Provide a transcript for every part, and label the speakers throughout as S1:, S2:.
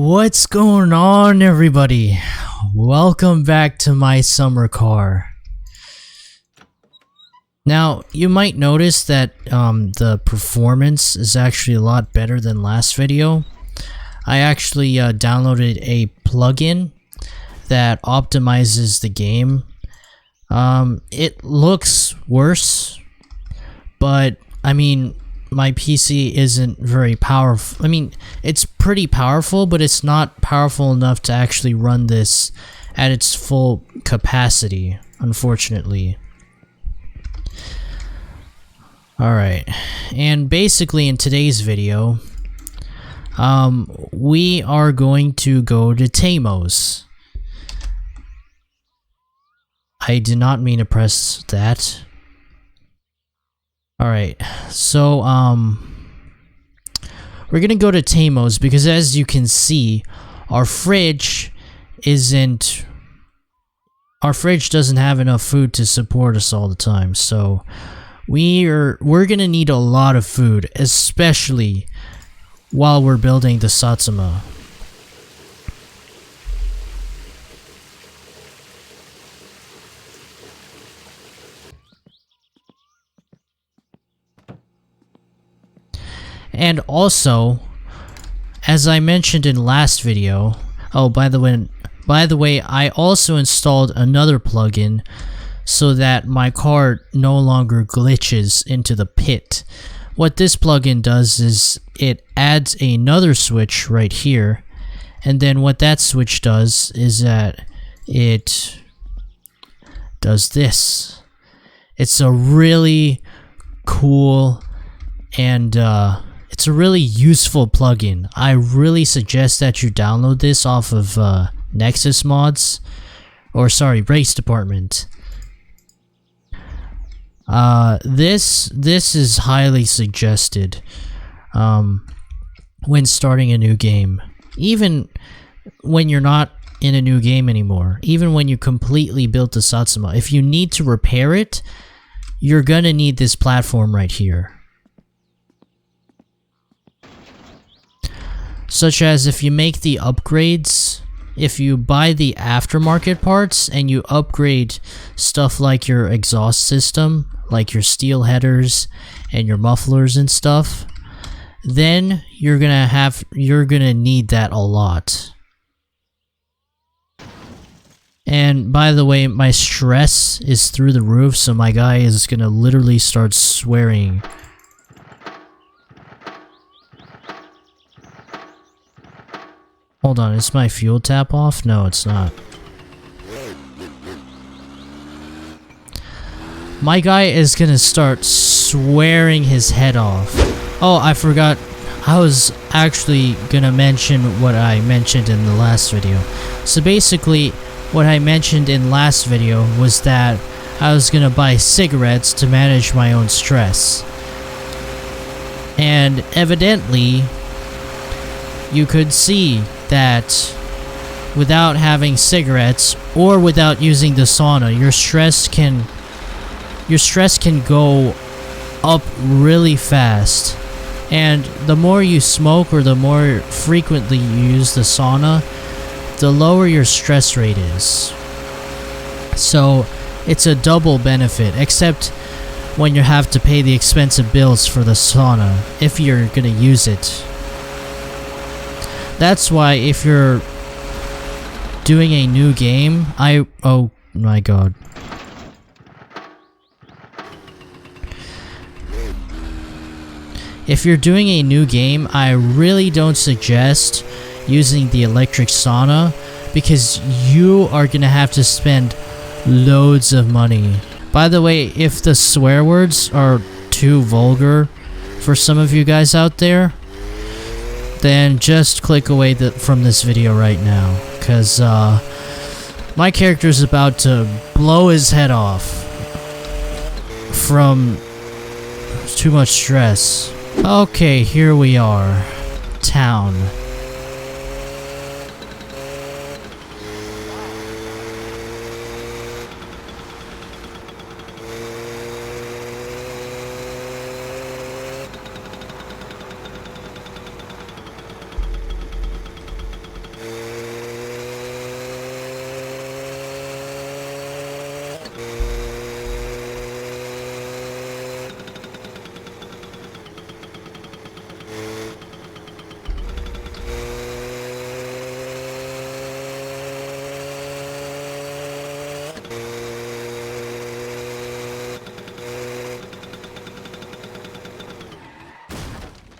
S1: What's going on, everybody? Welcome back to my summer car. Now, you might notice that the performance is actually a lot better than last video. I actually downloaded a plugin that optimizes the game. It looks worse, but I mean, my PC isn't very powerful. I mean, it's pretty powerful, but it's not powerful enough to actually run this at its full capacity, unfortunately. Alright, and basically in today's video, we are going to go to Tamos. I did not mean to press that. Alright, so, we're gonna go to Tamos because, as you can see, our fridge doesn't have enough food to support us all the time, so we're gonna need a lot of food, especially while we're building the Satsuma. And also, as I mentioned in last video, oh, by the way, I also installed another plugin so that my car no longer glitches into the pit. What this plugin does is it adds another switch right here, and then what that switch does is that it does this. It's a really cool and it's a really useful plugin. I really suggest that you download this off of Nexus Mods, or sorry, Race Department. This is highly suggested when starting a new game, even when you're not in a new game anymore, even when you completely built the Satsuma. If you need to repair it, you're gonna need this platform right here. Such as if you make the upgrades, if you buy the aftermarket parts and you upgrade stuff like your exhaust system, like your steel headers and your mufflers and stuff, then you're gonna need that a lot. And by the way, my stress is through the roof, so my guy is gonna literally start swearing. Hold on, is my fuel tap off? No, it's not. My guy is gonna start swearing his head off. Oh, I forgot. I was actually gonna mention what I mentioned in the last video. So basically, what I mentioned in last video was that I was gonna buy cigarettes to manage my own stress. And evidently, you could see that without having cigarettes or without using the sauna, your stress can go up really fast. And the more you smoke or the more frequently you use the sauna, the lower your stress rate is. So it's a double benefit, except when you have to pay the expensive bills for the sauna if you're gonna use it. That's why if you're doing a new game, oh my god. If you're doing a new game, I really don't suggest using the electric sauna because you are gonna have to spend loads of money. By the way, if the swear words are too vulgar for some of you guys out there, then just click away from this video right now, because my character is about to blow his head off from too much stress. Okay, here we are. Town.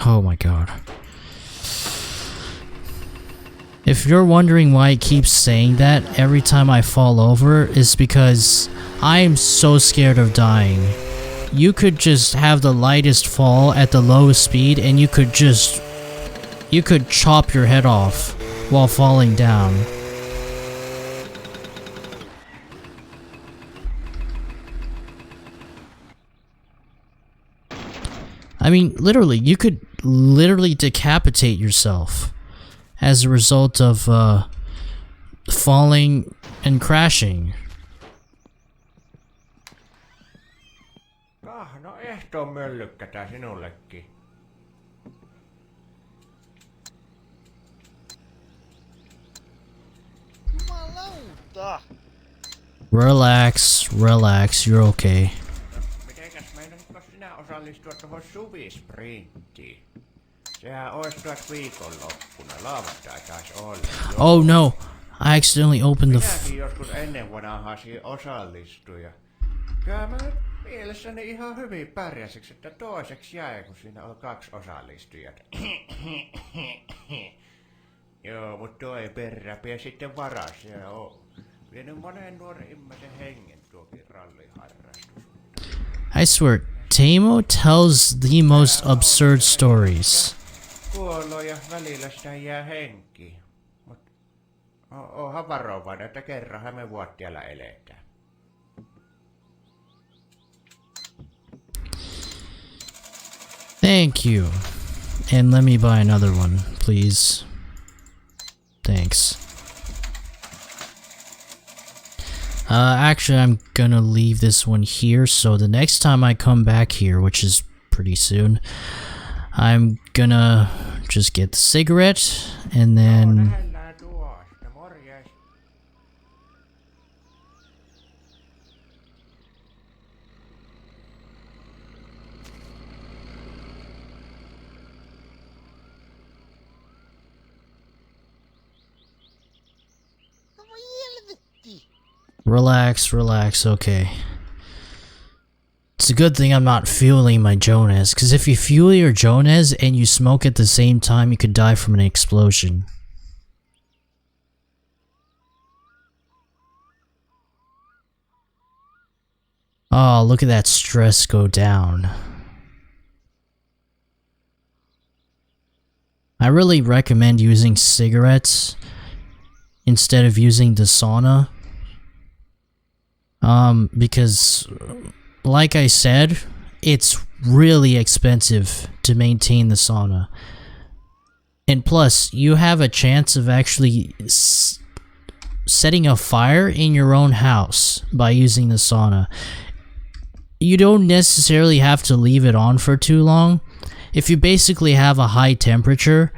S1: Oh my god. If you're wondering why I keep saying that every time I fall over, it's because I'm so scared of dying. You could just have the lightest fall at the lowest speed and you could chop your head off while falling down. I mean, literally, you could literally decapitate yourself as a result of falling and crashing.
S2: No ehtoon möllykkä tää sinullekin.
S3: Jumalauta!
S1: Relax, relax, you're okay.
S2: Mitenkäs meinaatko sinä osallistua tuohon suvisprinttiin? Sehän ois tuot viikonloppuna. Lauantai taisi olla.
S1: Oh no, I accidentally opened the
S2: Minäkin joskus ennen vanhaa siihen osallistuin. Kyllä mä mielessäni ihan hyvin pärjäsiksi, että toiseksi jäi, kun siinä oli 2 osallistujat. Joo, mut toi perräpiä sitten varas ja on vienyt monen nuoren ihmisen hengen tuokin ralliharrastus.
S1: I swear, Teemo tells the most absurd stories.
S2: Kuollo ja välillä sitä jää henki. Mut onhan varovainen, että kerranhan me vuottialla eletään.
S1: Thank you. And let me buy another one, please. Thanks. Actually, I'm gonna leave this one here, so the next time I come back here, which is pretty soon, I'm gonna just get the cigarette, and then... Relax, relax, okay. It's a good thing I'm not fueling my Jonas, because if you fuel your Jonas and you smoke at the same time, you could die from an explosion. Oh, look at that stress go down. I really recommend using cigarettes instead of using the sauna. Because, like I said, it's really expensive to maintain the sauna. And plus, you have a chance of actually setting a fire in your own house by using the sauna. You don't necessarily have to leave it on for too long. If you basically have a high temperature,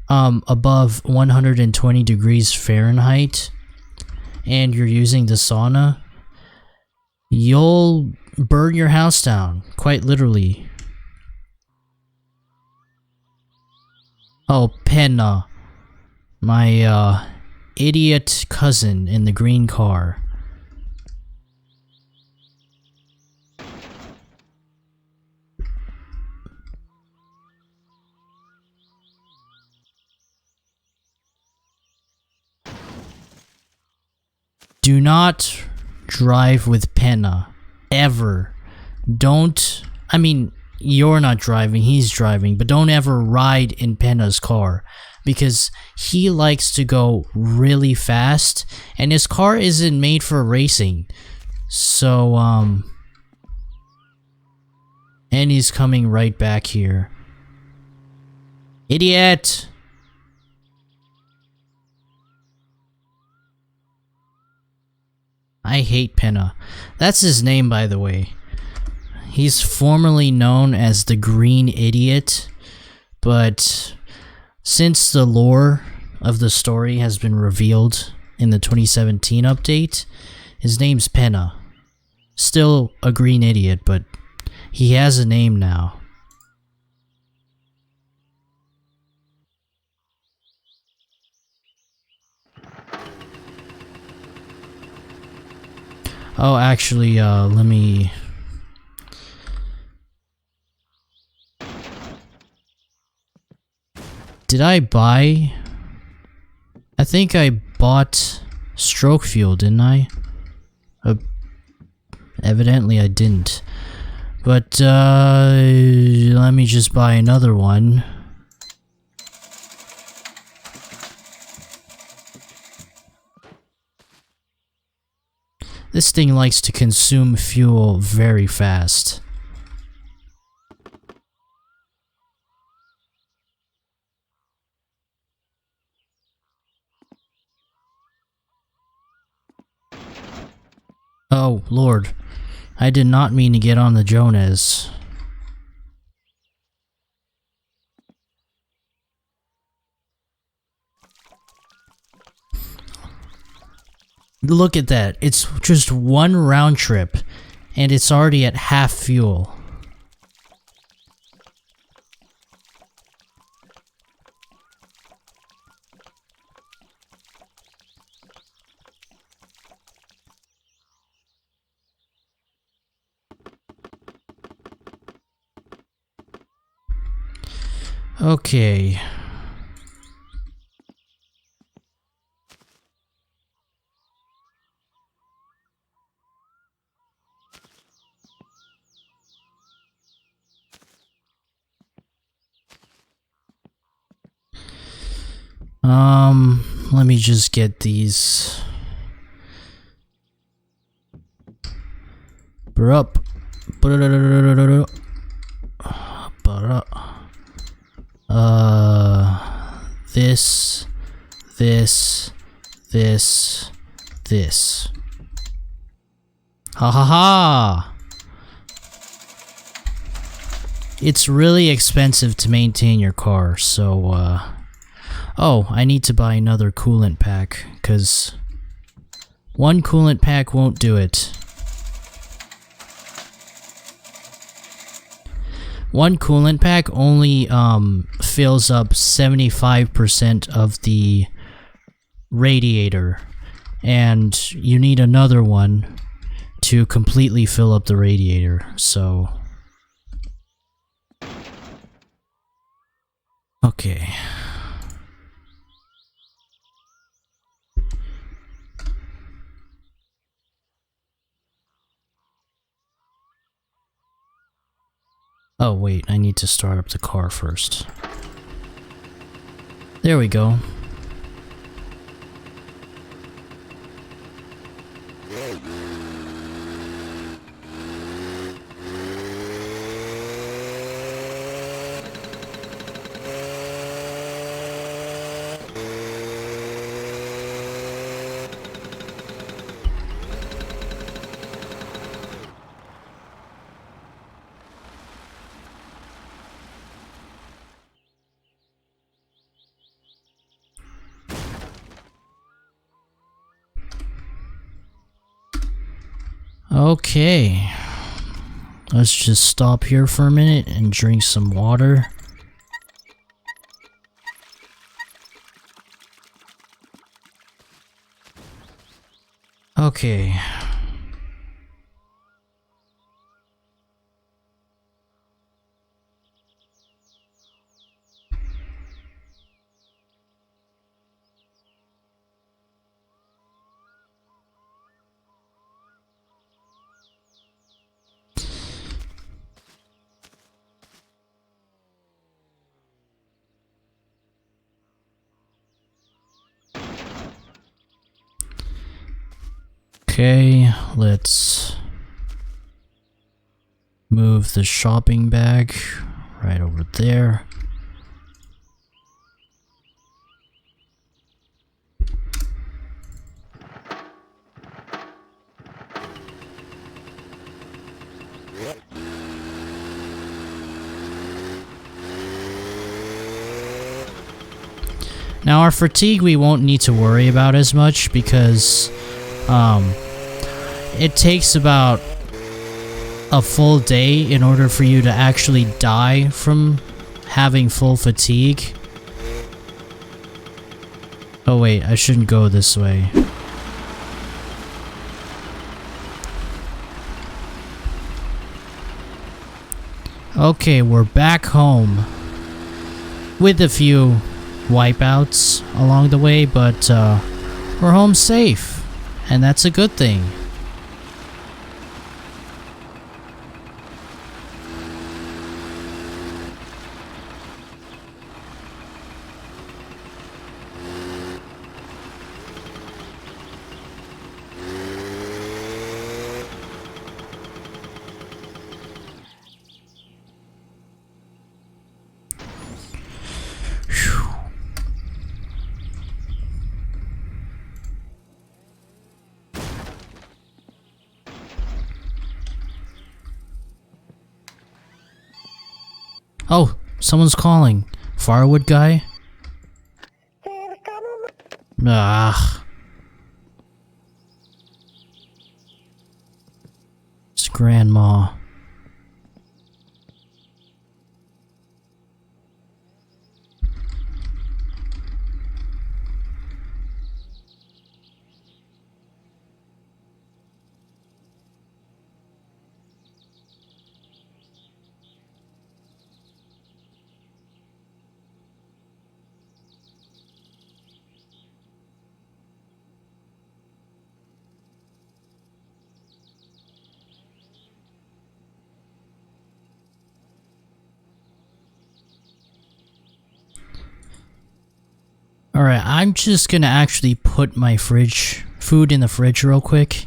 S1: above 120 degrees Fahrenheit, and you're using the sauna, you'll burn your house down, quite literally. Oh, Penna, my idiot cousin in the green car. Do not drive with Penna. Ever. Don't... I mean, you're not driving, he's driving, but don't ever ride in Penna's car. Because he likes to go really fast, and his car isn't made for racing. So, and he's coming right back here. Idiot! I hate Penna. That's his name, by the way. He's formerly known as the Green Idiot, but since the lore of the story has been revealed in the 2017 update, his name's Penna. Still a Green Idiot, but he has a name now. Oh, actually, let me... Did I buy? I think I bought stroke fuel, didn't I? Evidently I didn't. But, let me just buy another one. This thing likes to consume fuel very fast. Oh, Lord. I did not mean to get on the Jonas. Look at that. It's just one round trip, and it's already at half fuel. Okay. Let me just get these. Brup. This. Ha ha ha! It's really expensive to maintain your car, so, oh, I need to buy another coolant pack, because one coolant pack won't do it. One coolant pack only, fills up 75% of the radiator, and you need another one to completely fill up the radiator, so... Okay. Oh wait, I need to start up the car first. There we go. Okay, let's just stop here for a minute and drink some water. Okay. Okay, let's move the shopping bag right over there. Now our fatigue we won't need to worry about as much because it takes about a full day in order for you to actually die from having full fatigue. Oh wait, I shouldn't go this way. Okay, we're back home with a few wipeouts along the way, but we're home safe, and that's a good thing. Oh, someone's calling. Firewood guy? Ah. It's Grandma. Alright, I'm just gonna actually put my food in the fridge real quick.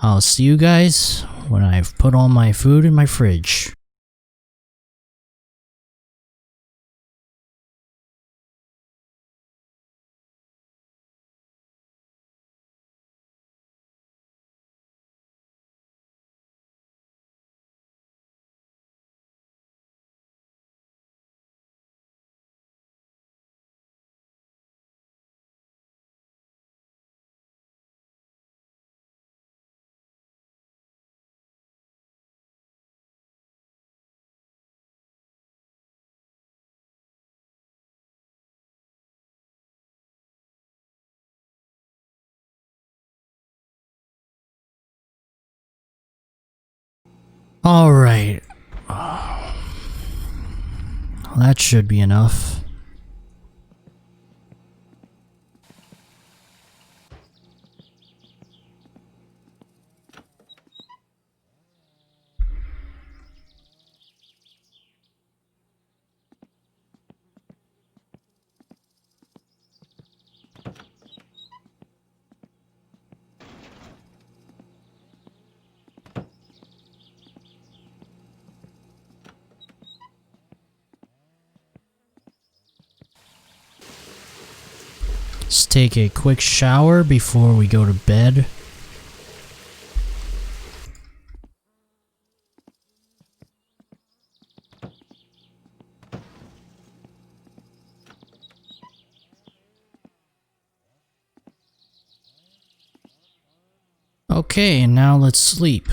S1: I'll see you guys when I've put all my food in my fridge. Alright. That should be enough. Let's take a quick shower before we go to bed. Okay, and now let's sleep.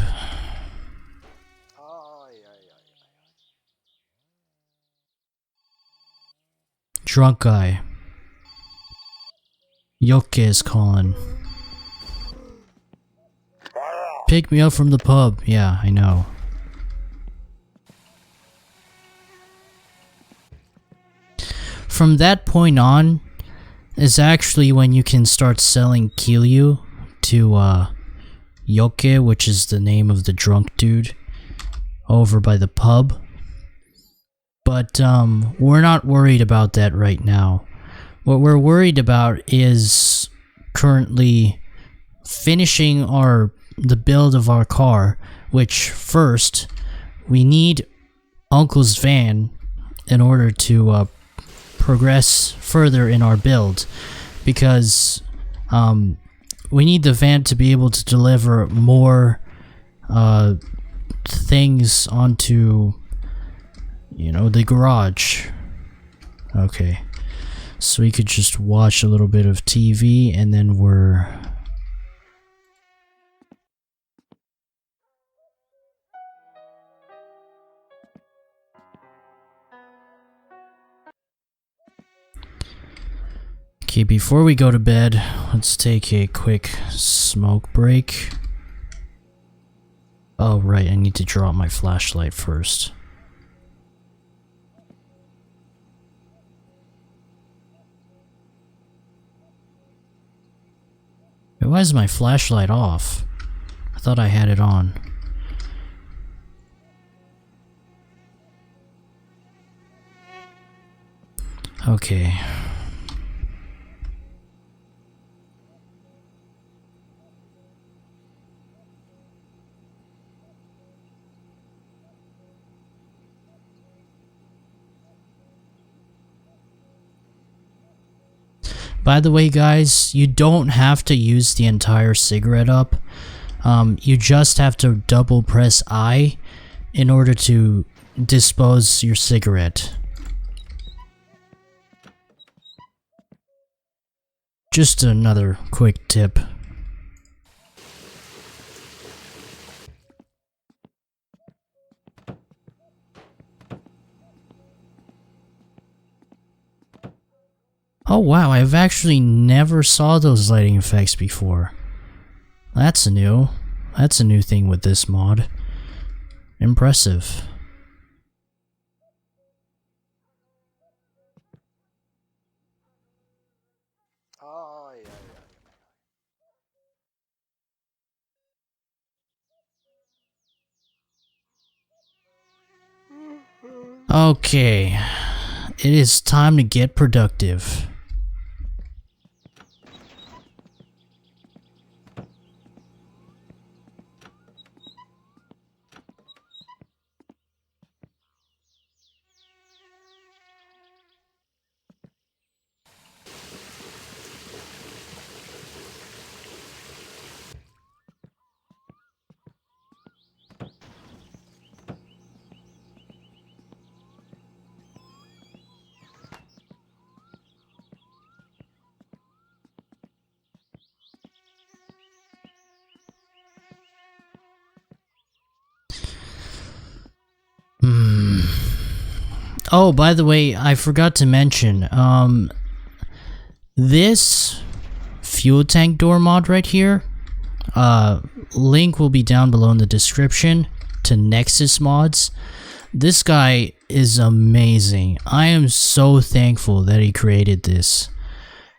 S1: Drunk guy. Yoke is calling. Pick me up from the pub. Yeah, I know. From that point on is actually when you can start selling Kiryu to Yoke, which is the name of the drunk dude over by the pub. But we're not worried about that right now. What we're worried about is currently finishing the build of our car, which first we need Uncle's van in order to progress further in our build, because we need the van to be able to deliver more things onto, you know, the garage. Okay. So we could just watch a little bit of TV and then we're... Okay, before we go to bed, let's take a quick smoke break. Oh right, I need to draw out my flashlight first. Why is my flashlight off? I thought I had it on. Okay. By the way, guys, you don't have to use the entire cigarette up. You just have to double press I in order to dispose your cigarette. Just another quick tip. Oh wow, I've actually never saw those lighting effects before. That's a new thing with this mod. Impressive.
S3: Ai, ai, ai.
S1: Okay, it is time to get productive. Oh, by the way, I forgot to mention, this fuel tank door mod right here, link will be down below in the description to Nexus mods. This guy is amazing. I am so thankful that he created this.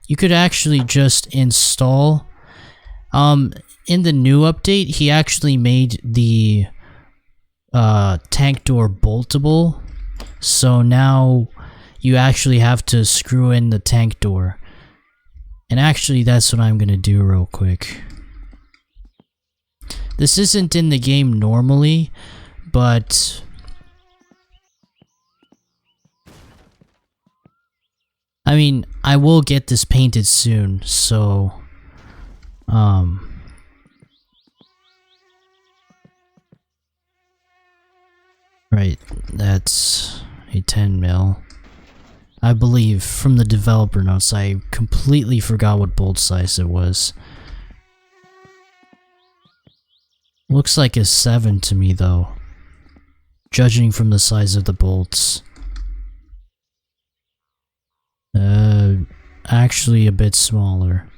S1: You could actually just install, in the new update, he actually made the tank door boltable. So now you actually have to screw in the tank door. And actually that's what I'm gonna do real quick. This isn't in the game normally, but I mean, I will get this painted soon, so right, that's a 10 mil. I believe from the developer notes. I completely forgot what bolt size it was. Looks like a 7 to me though, judging from the size of the bolts. Actually a bit smaller.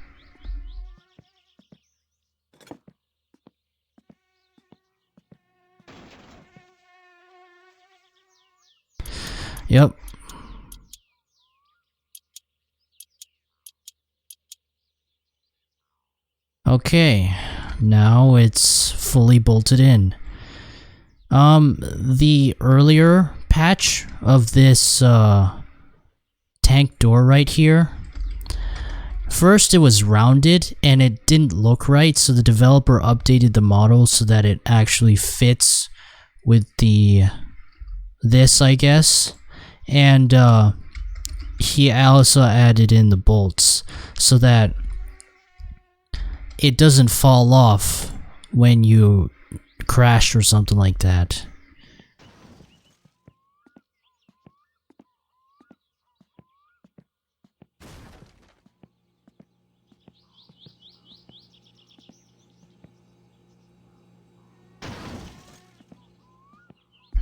S1: Yep. Okay, now it's fully bolted in. The earlier patch of this tank door right here, first it was rounded and it didn't look right, so the developer updated the model so that it actually fits with this, I guess. And he also added in the bolts so that it doesn't fall off when you crash or something like that.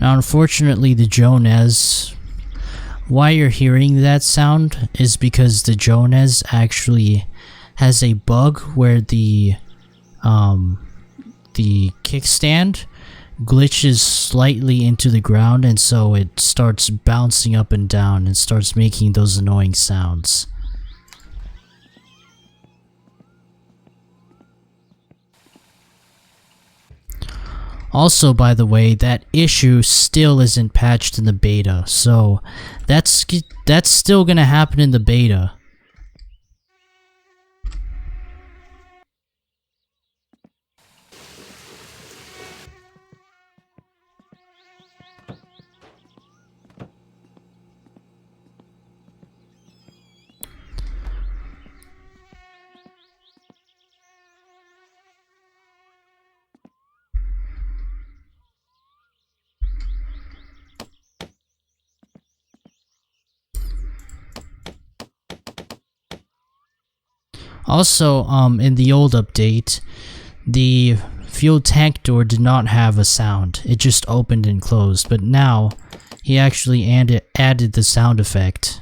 S1: Now unfortunately the Jones, why you're hearing that sound is because the Jones actually has a bug where the kickstand glitches slightly into the ground, and so it starts bouncing up and down and starts making those annoying sounds. Also, by the way, that issue still isn't patched in the beta, so that's still gonna happen in the beta. Also, in the old update, the fuel tank door did not have a sound. It just opened and closed, but now he actually added the sound effect.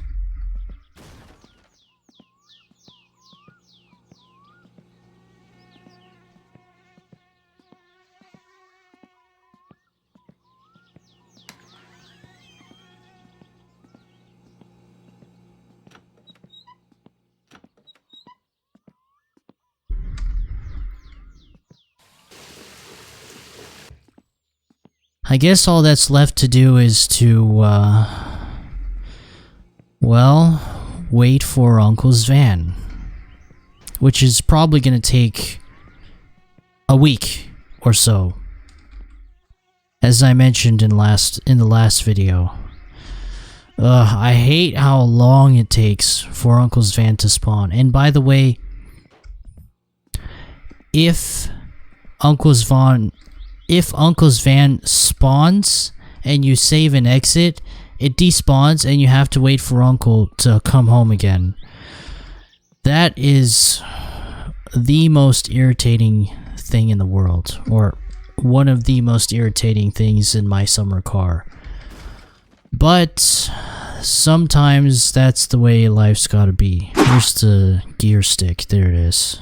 S1: I guess all that's left to do is to, well, wait for Uncle's van. Which is probably gonna take a week or so. As I mentioned in the last video. I hate how long it takes for Uncle's van to spawn. And by the way, if Uncle's van spawns and you save and exit, it despawns and you have to wait for Uncle to come home again. That is the most irritating thing in the world, or one of the most irritating things in my summer car. But sometimes that's the way life's gotta be. Here's the gear stick, there it is.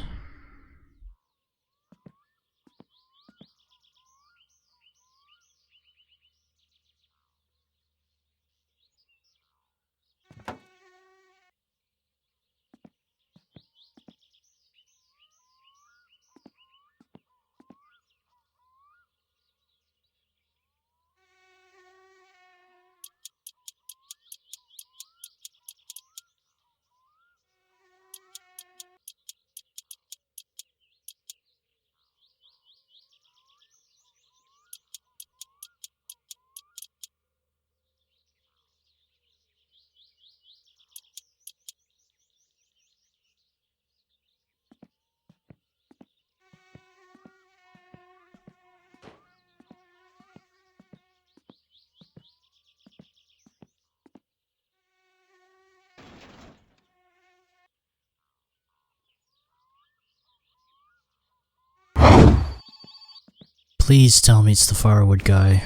S1: Please tell me it's the firewood guy.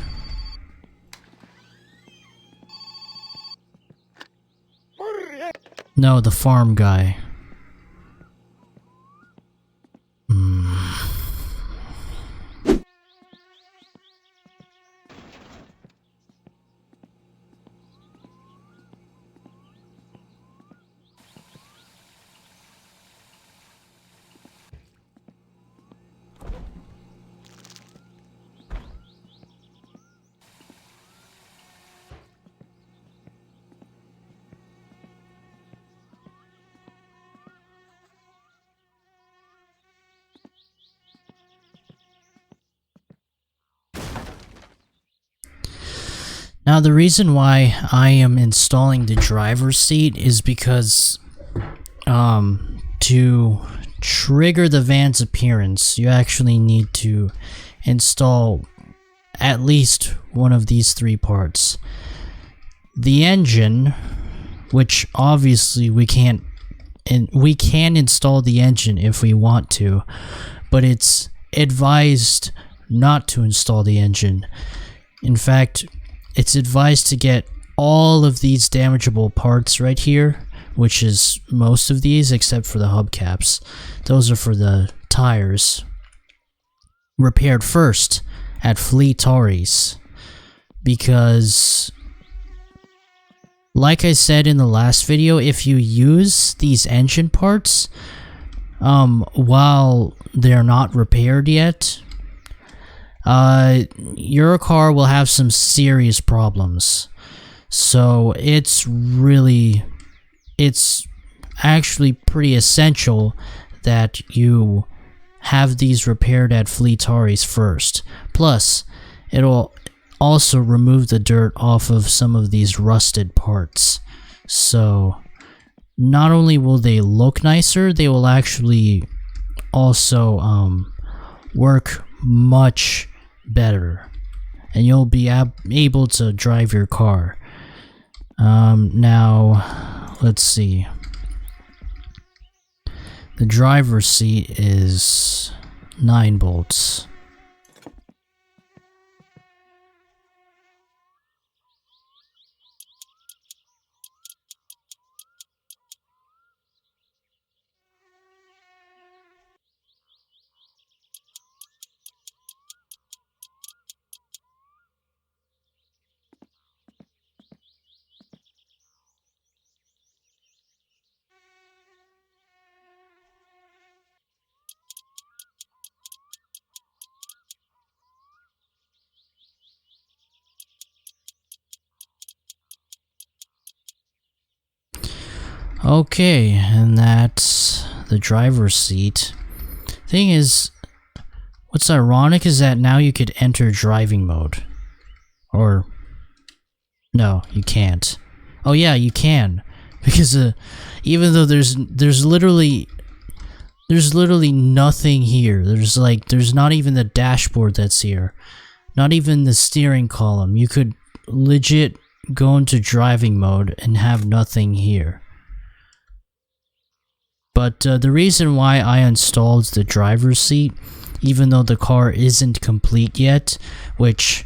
S1: No, the farm guy. Now the reason why I am installing the driver's seat is because to trigger the van's appearance, you actually need to install at least one of these three parts. The engine, which obviously we can install the engine if we want to, but it's advised not to install the engine. In fact, it's advised to get all of these damageable parts right here, which is most of these except for the hubcaps. Those are for the tires. Repaired first at Fleetories, because like I said in the last video, if you use these engine parts while they're not repaired yet, your car will have some serious problems. So it's actually pretty essential that you have these repaired at Fleetari's first. Plus, it'll also remove the dirt off of some of these rusted parts. So not only will they look nicer, they will actually also work much better, and you'll be able to drive your car. Now let's see. The driver's seat is 9 bolts. Okay, and that's the driver's seat. Thing is, what's ironic is that now you could enter driving mode. Or, no, you can't. Oh yeah, you can. Because even though there's literally nothing here. There's not even the dashboard that's here. Not even the steering column. You could legit go into driving mode and have nothing here. But the reason why I installed the driver's seat, even though the car isn't complete yet, which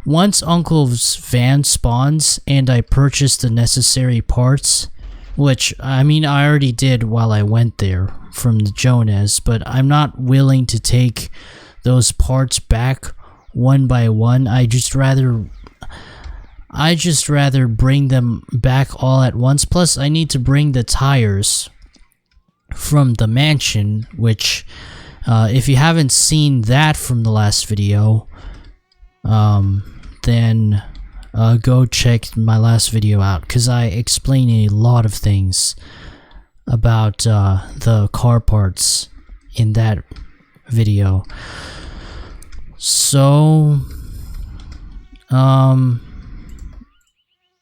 S1: once Uncle's van spawns and I purchase the necessary parts, which I mean I already did while I went there from the Jonas, but I'm not willing to take those parts back one by one. I just rather bring them back all at once. Plus I need to bring the tires from the mansion, which if you haven't seen that from the last video, then go check my last video out, because I explain a lot of things about the car parts in that video. So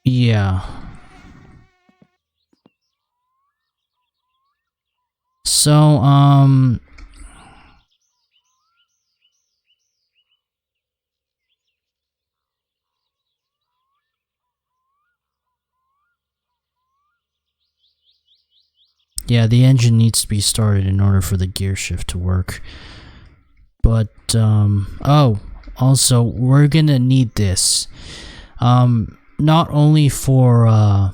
S1: yeah. So, yeah, the engine needs to be started in order for the gear shift to work. But, oh, also, we're gonna need this. Not only for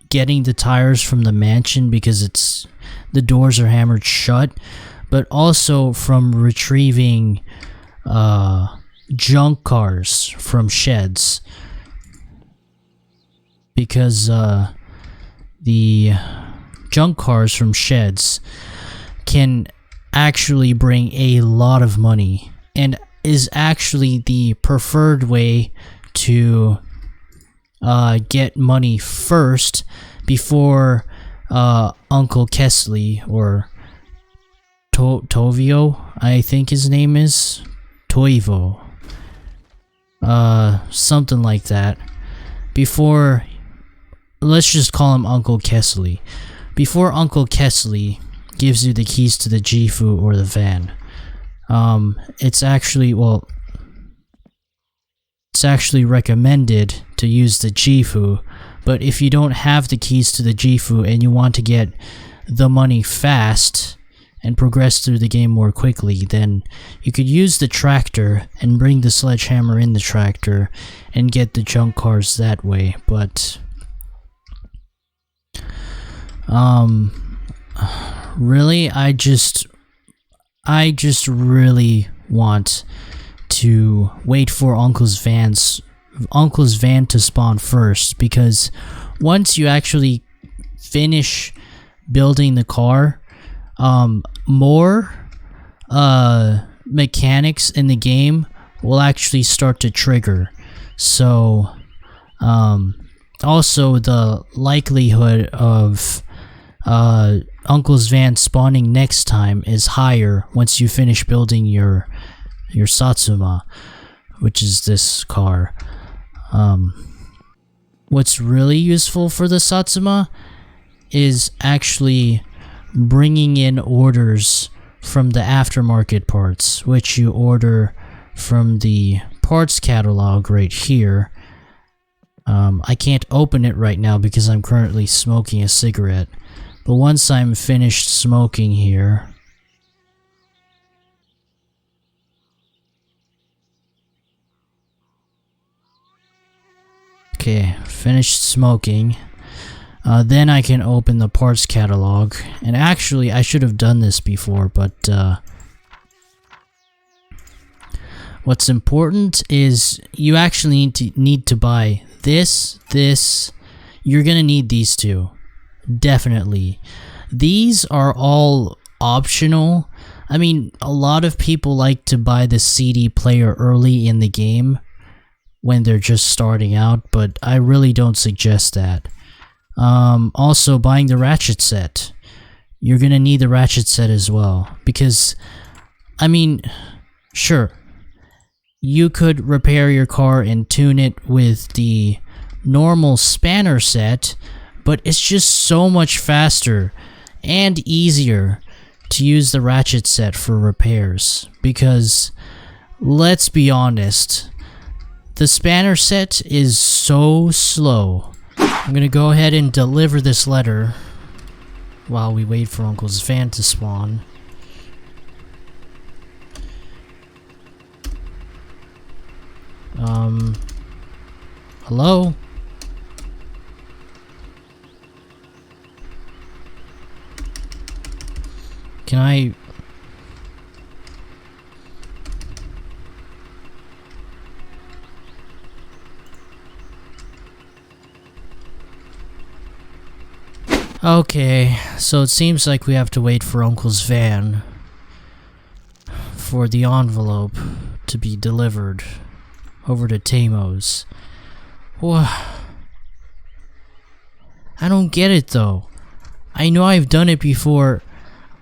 S1: getting the tires from the mansion because the doors are hammered shut, but also from retrieving junk cars from sheds, because the junk cars from sheds can actually bring a lot of money and is actually the preferred way to get money first before Uncle Kesley, or Tovio, I think his name is Toivo, something like that. Before, let's just call him Uncle Kesley. Before Uncle Kesley gives you the keys to the Jifu or the van, it's actually recommended to use the Jifu. But if you don't have the keys to the Jifu and you want to get the money fast and progress through the game more quickly, then you could use the tractor and bring the sledgehammer in the tractor and get the junk cars that way. But really, I just really want to wait for Uncle's van to spawn first, because once you actually finish building the car, more mechanics in the game will actually start to trigger. So also the likelihood of Uncle's van spawning next time is higher once you finish building your Satsuma, which is this car. What's really useful for the Satsuma is actually bringing in orders from the aftermarket parts, which you order from the parts catalog right here. I can't open it right now because I'm currently smoking a cigarette, but once I'm finished smoking here, okay, finished smoking, then I can open the parts catalog. And actually I should have done this before, but what's important is you actually need to buy this. You're gonna need these two, definitely. These are all optional. I mean, a lot of people like to buy the CD player early in the game when they're just starting out, but I really don't suggest that. Also, buying the ratchet set. You're gonna need the ratchet set as well, because, I mean, sure, you could repair your car and tune it with the normal spanner set, but it's just so much faster and easier to use the ratchet set for repairs, because let's be honest, the spanner set is so slow. I'm gonna go ahead and deliver this letter while we wait for Uncle's van to spawn. Hello? Can I... Okay, so it seems like we have to wait for Uncle's van for the envelope to be delivered over to Tamo's. I don't get it though. I know I've done it before.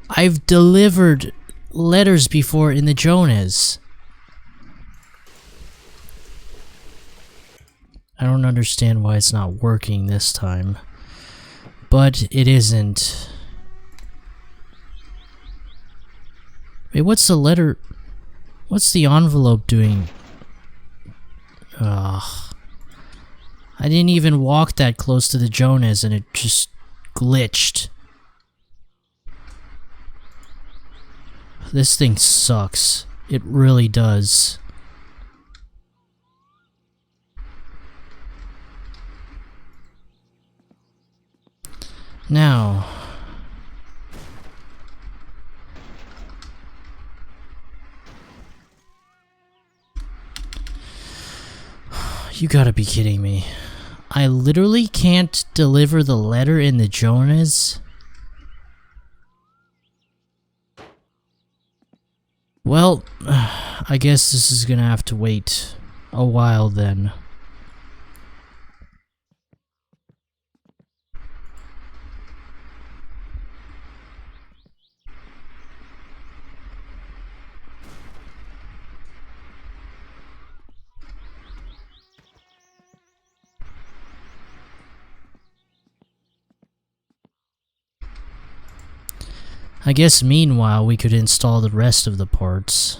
S1: I've delivered letters before in the Jonas. I don't understand why it's not working this time. But it isn't. Wait, what's the letter? What's the envelope doing? Ugh. I didn't even walk that close to the Jonas and it just glitched. This thing sucks. It really does. Now, you gotta be kidding me. I literally can't deliver the letter in the Jonas? Well, I guess this is gonna have to wait a while then. I guess meanwhile we could install the rest of the parts.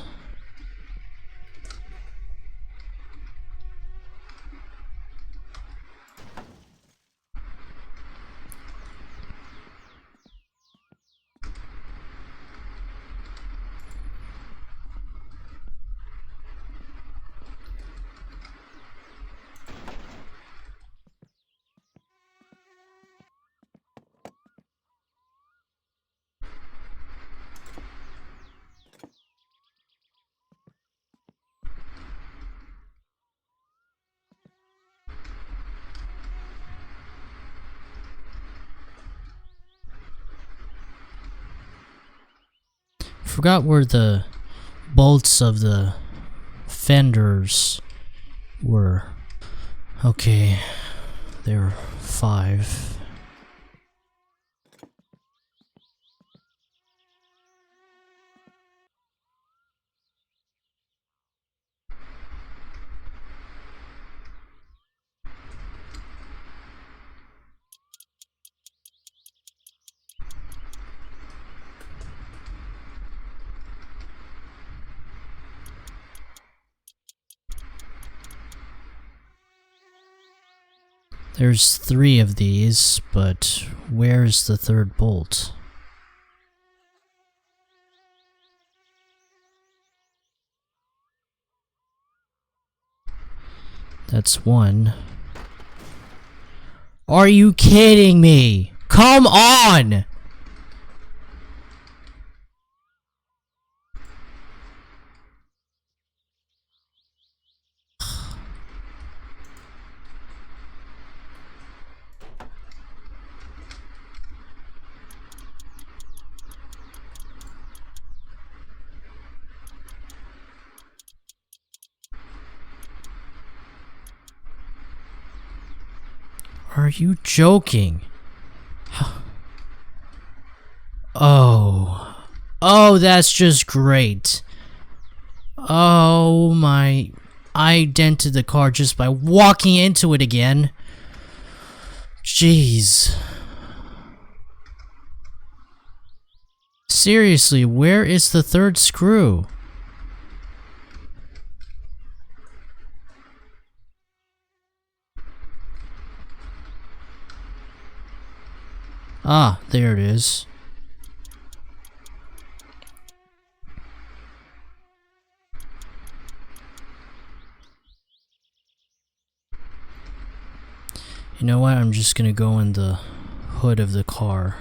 S1: forgot where the bolts of the fenders were. Okay, there were 5. There's 3 of these, but where's the 3rd bolt? That's 1. Are you kidding me? Come on! Are you joking? Oh. Oh, that's just great. Oh my. I dented the car just by walking into it again. Jeez. Seriously, where is the 3rd screw? Ah, there it is. You know what? I'm just gonna go in the hood of the car.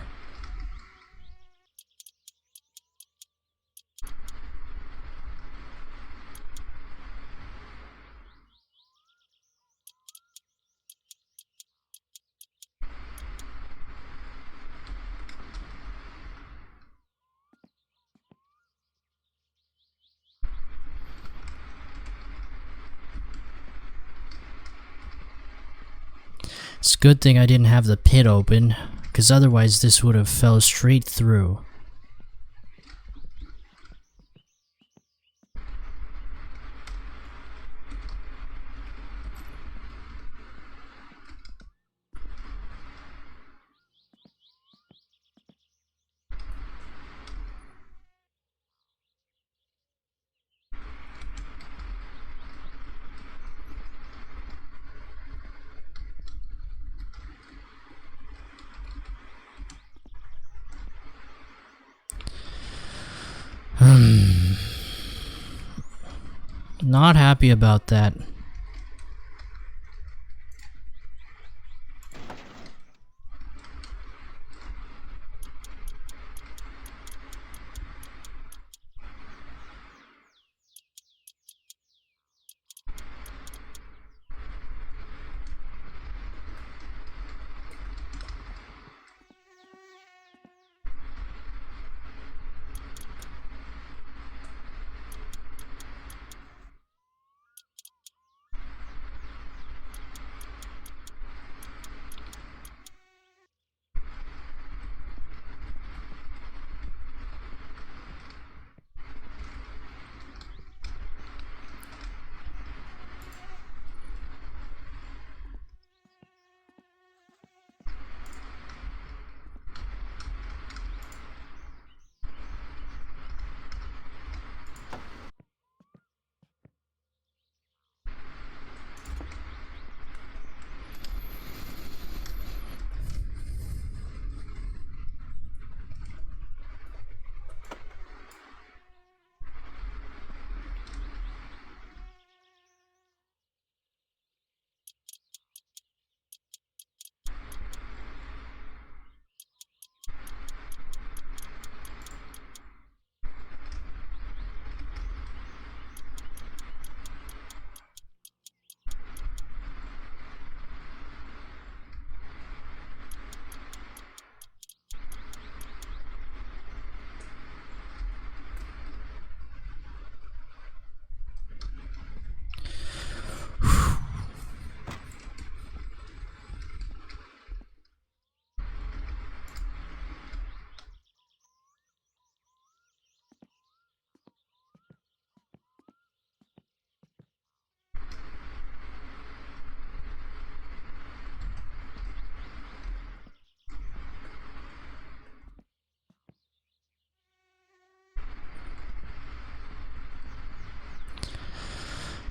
S1: It's a good thing I didn't have the pit open, because otherwise this would have fell straight through. Not happy about that.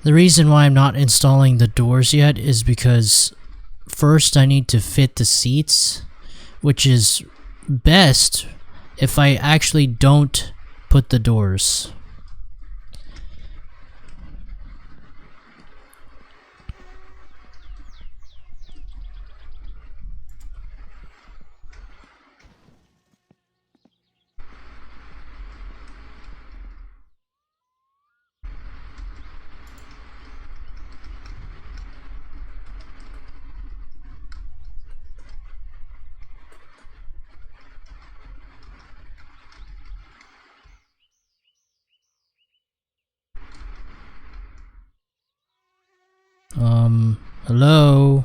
S1: The reason why I'm not installing the doors yet is because first I need to fit the seats, which is best if I actually don't put the doors. Hello?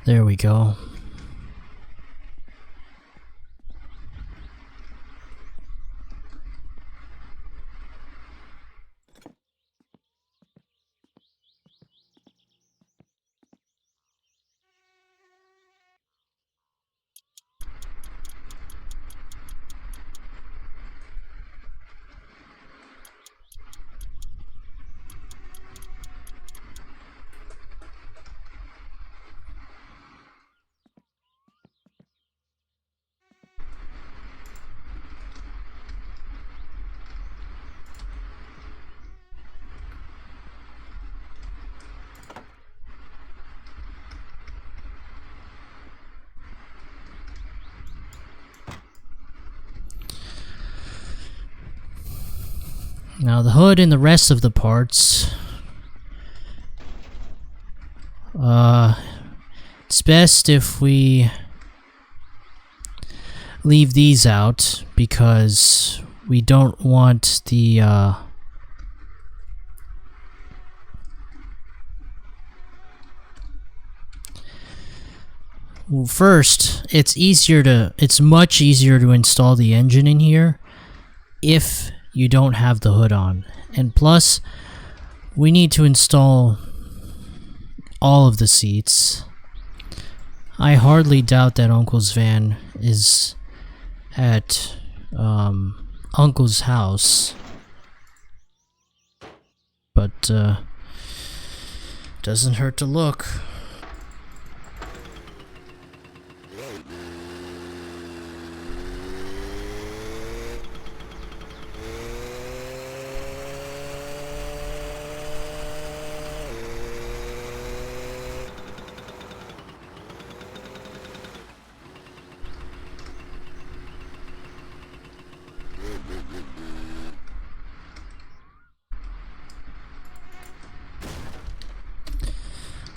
S1: There we go. Now the hood and the rest of the parts, it's best if we leave these out because we don't want the well, first, it's much easier to install the engine in here if you don't have the hood on. And plus, we need to install all of the seats. I hardly doubt that Uncle's van is at Uncle's house. But doesn't hurt to look.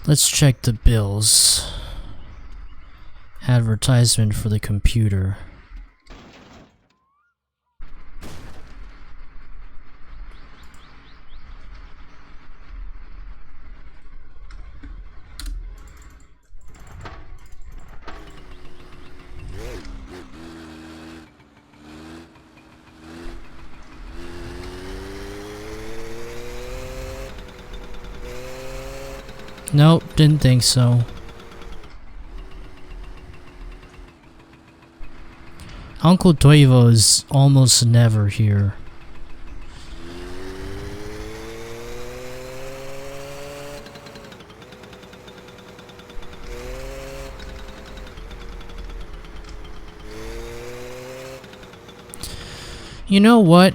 S1: Let's check the bills. Advertisement for the computer. Nope, didn't think so. Uncle Toivo is almost never here. You know what?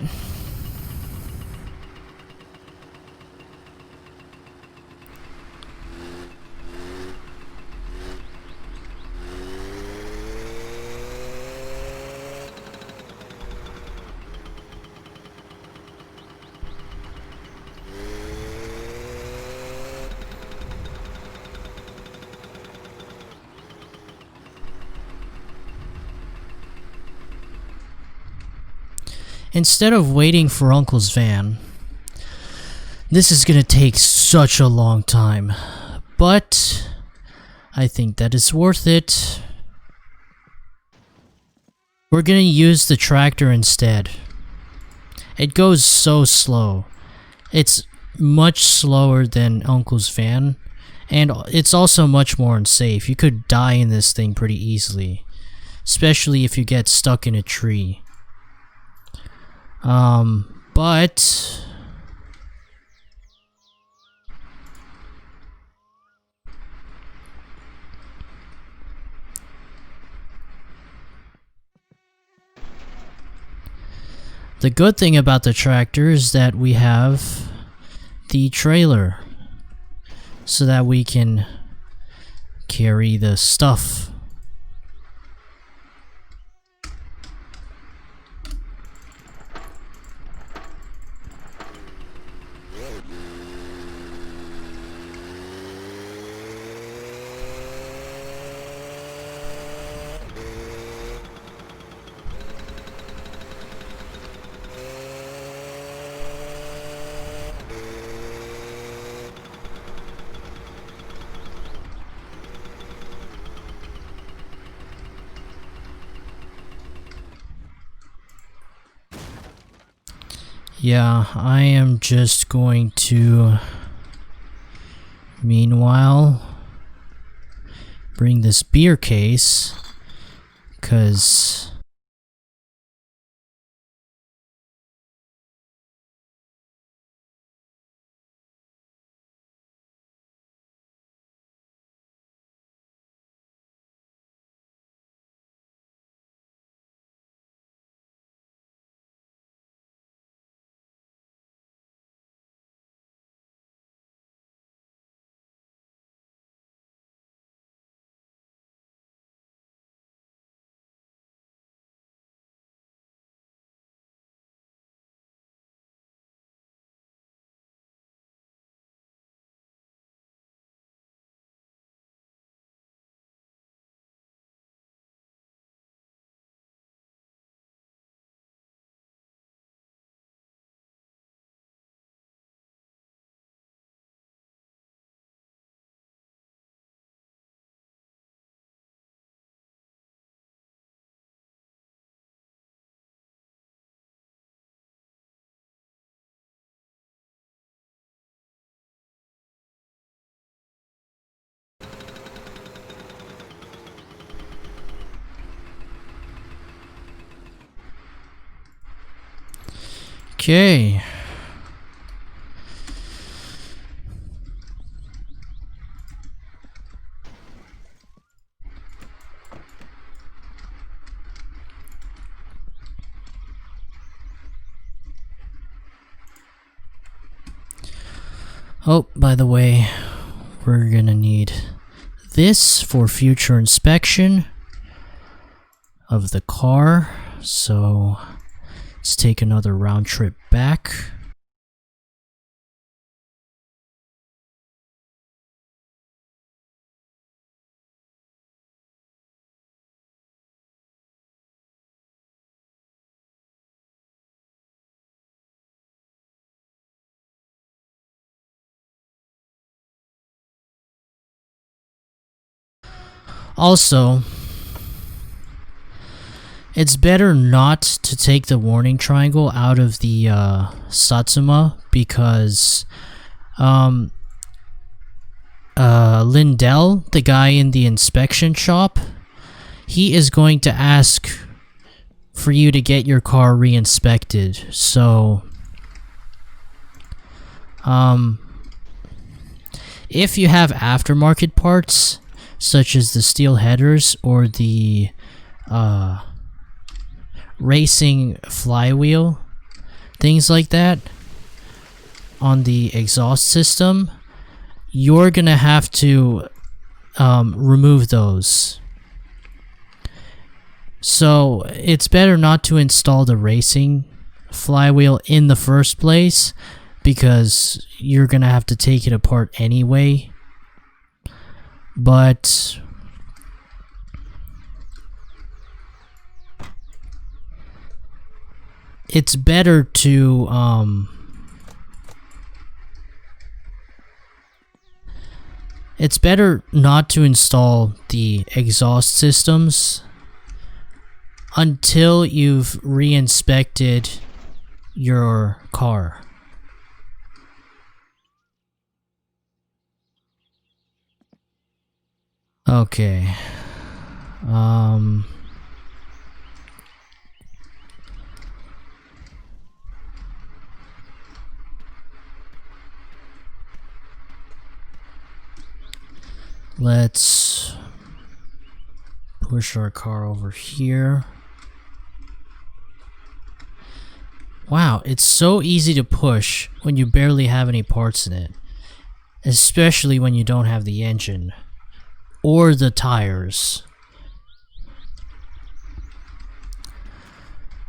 S1: Instead of waiting for Uncle's van, this is gonna take such a long time, but I think that it's worth it. We're gonna use the tractor instead. It goes so slow. It's much slower than Uncle's van, and it's also much more unsafe. You could die in this thing pretty easily, especially if you get stuck in a tree. But the good thing about the tractor is that we have the trailer so that we can carry the stuff. Yeah, I am just going to, meanwhile, bring this beer case, 'cause okay. Oh, by the way, we're gonna need this for future inspection of the car, so let's take another round trip back. Also, it's better not to take the warning triangle out of the Satsuma because Lindell, the guy in the inspection shop, he is going to ask for you to get your car re-inspected. So if you have aftermarket parts such as the steel headers or the racing flywheel, things like that on the exhaust system, you're gonna have to remove those. So it's better not to install the racing flywheel in the first place because you're gonna have to take it apart anyway. But it's better to it's better not to install the exhaust systems until you've re-inspected your car. Okay. let's push our car over here. Wow, it's so easy to push when you barely have any parts in it. Especially when you don't have the engine. Or the tires.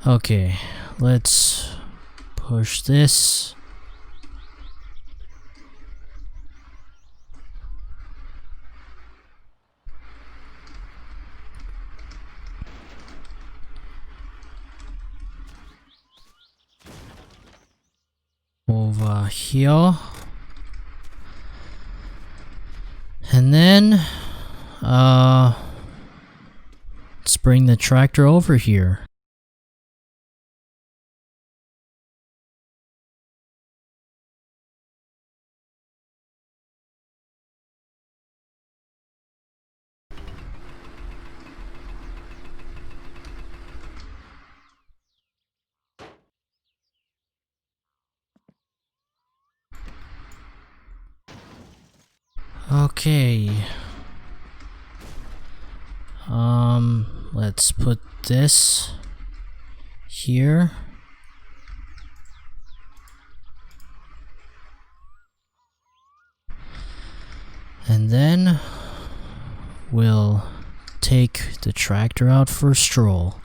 S1: Okay, let's push this. Over here. And then, let's bring the tractor over here. Okay. Let's put this here. And then we'll take the tractor out for a stroll.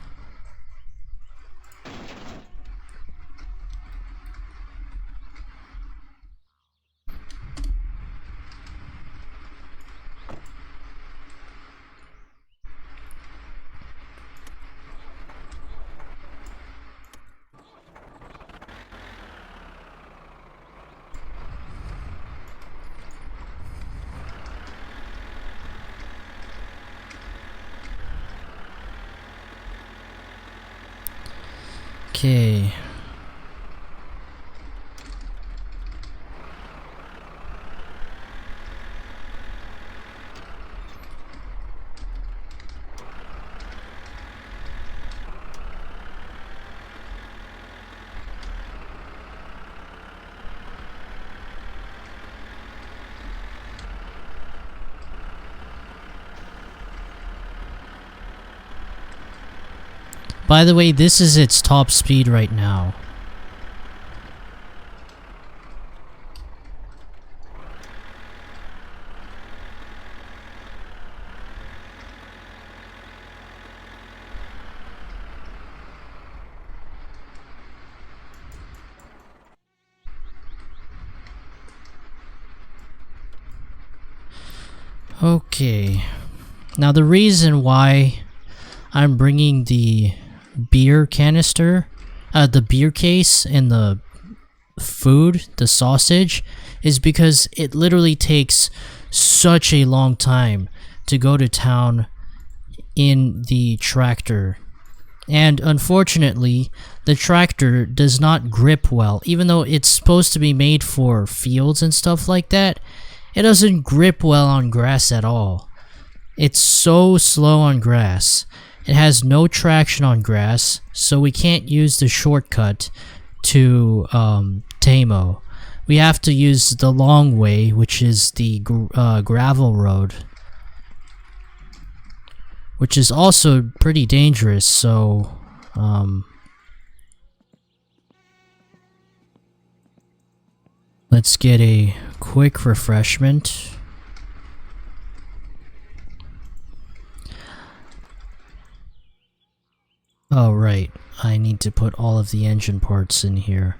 S1: Okay. By the way, this is its top speed right now. Okay. Now the reason why I'm bringing the beer canister, the beer case and the food, the sausage, is because it literally takes such a long time to go to town in the tractor. And unfortunately, the tractor does not grip well. Even though it's supposed to be made for fields and stuff like that, it doesn't grip well on grass at all. It's so slow on grass. It has no traction on grass, so we can't use the shortcut to Tamo. We have to use the long way, which is the gravel road, which is also pretty dangerous, so let's get a quick refreshment. Oh right, I need to put all of the engine parts in here.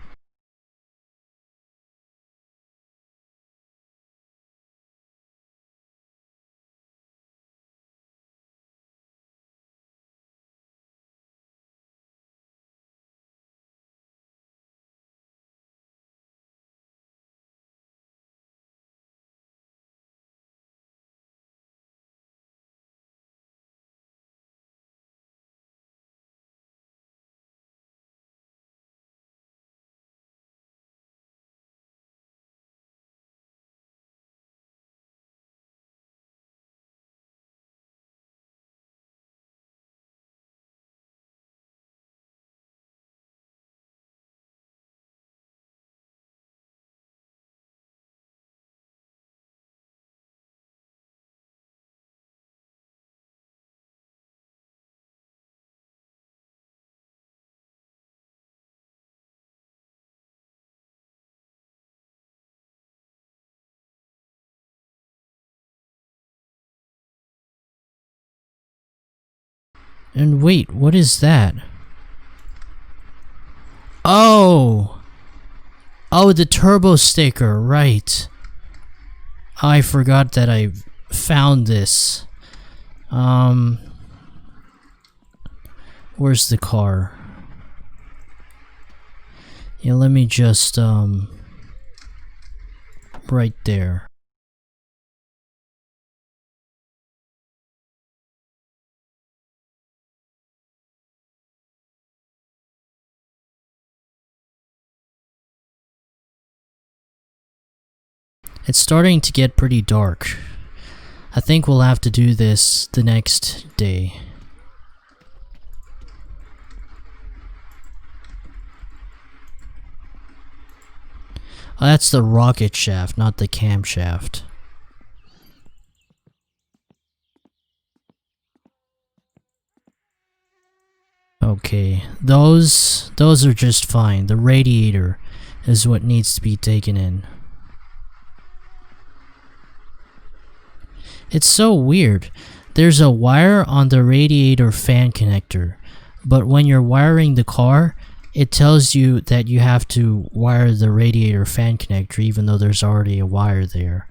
S1: And wait, what is that? Oh! Oh, the turbo sticker, right. I forgot that I found this. Where's the car? Yeah, let me just, right there. It's starting to get pretty dark. I think we'll have to do this the next day. Oh, that's the rocket shaft, not the camshaft. Okay, those are just fine. The radiator is what needs to be taken in. It's so weird. There's a wire on the radiator fan connector, but when you're wiring the car, it tells you that you have to wire the radiator fan connector even though there's already a wire there.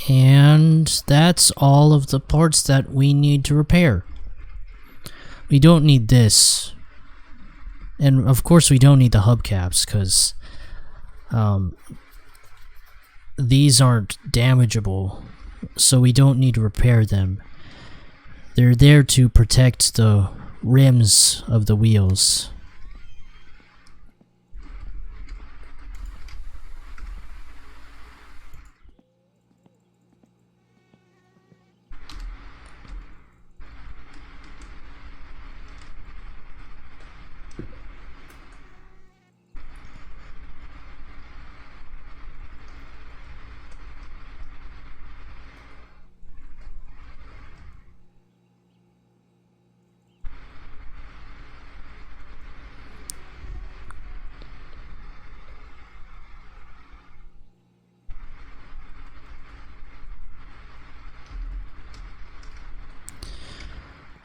S1: And that's all of the parts that we need to repair. We don't need this. And of course we don't need the hubcaps because these aren't damageable, so we don't need to repair them. They're there to protect the rims of the wheels.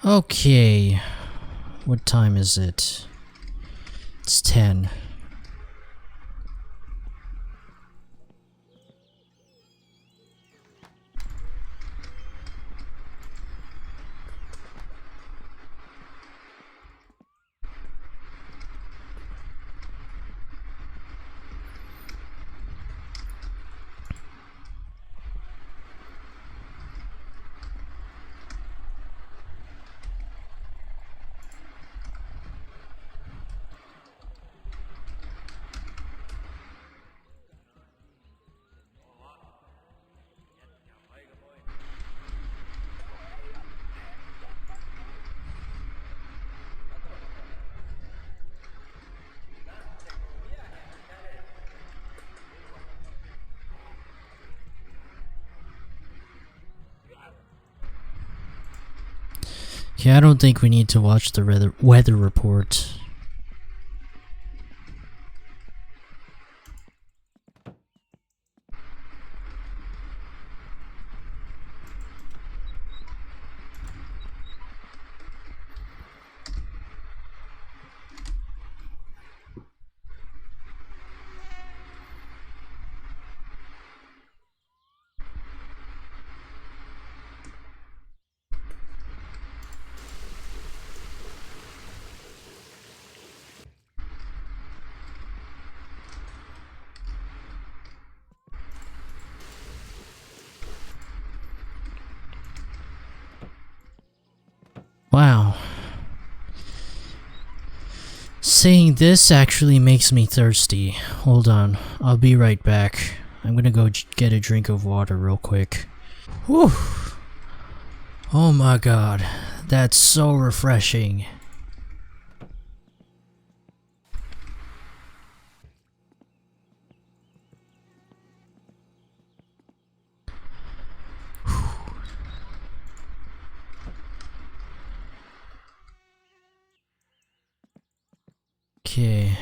S1: Okay, what time is it? It's 10. Yeah, I don't think we need to watch the weather report. Wow. Saying this actually makes me thirsty. Hold on, I'll be right back. I'm gonna go get a drink of water real quick. Whew. Oh my god, that's so refreshing. Okay.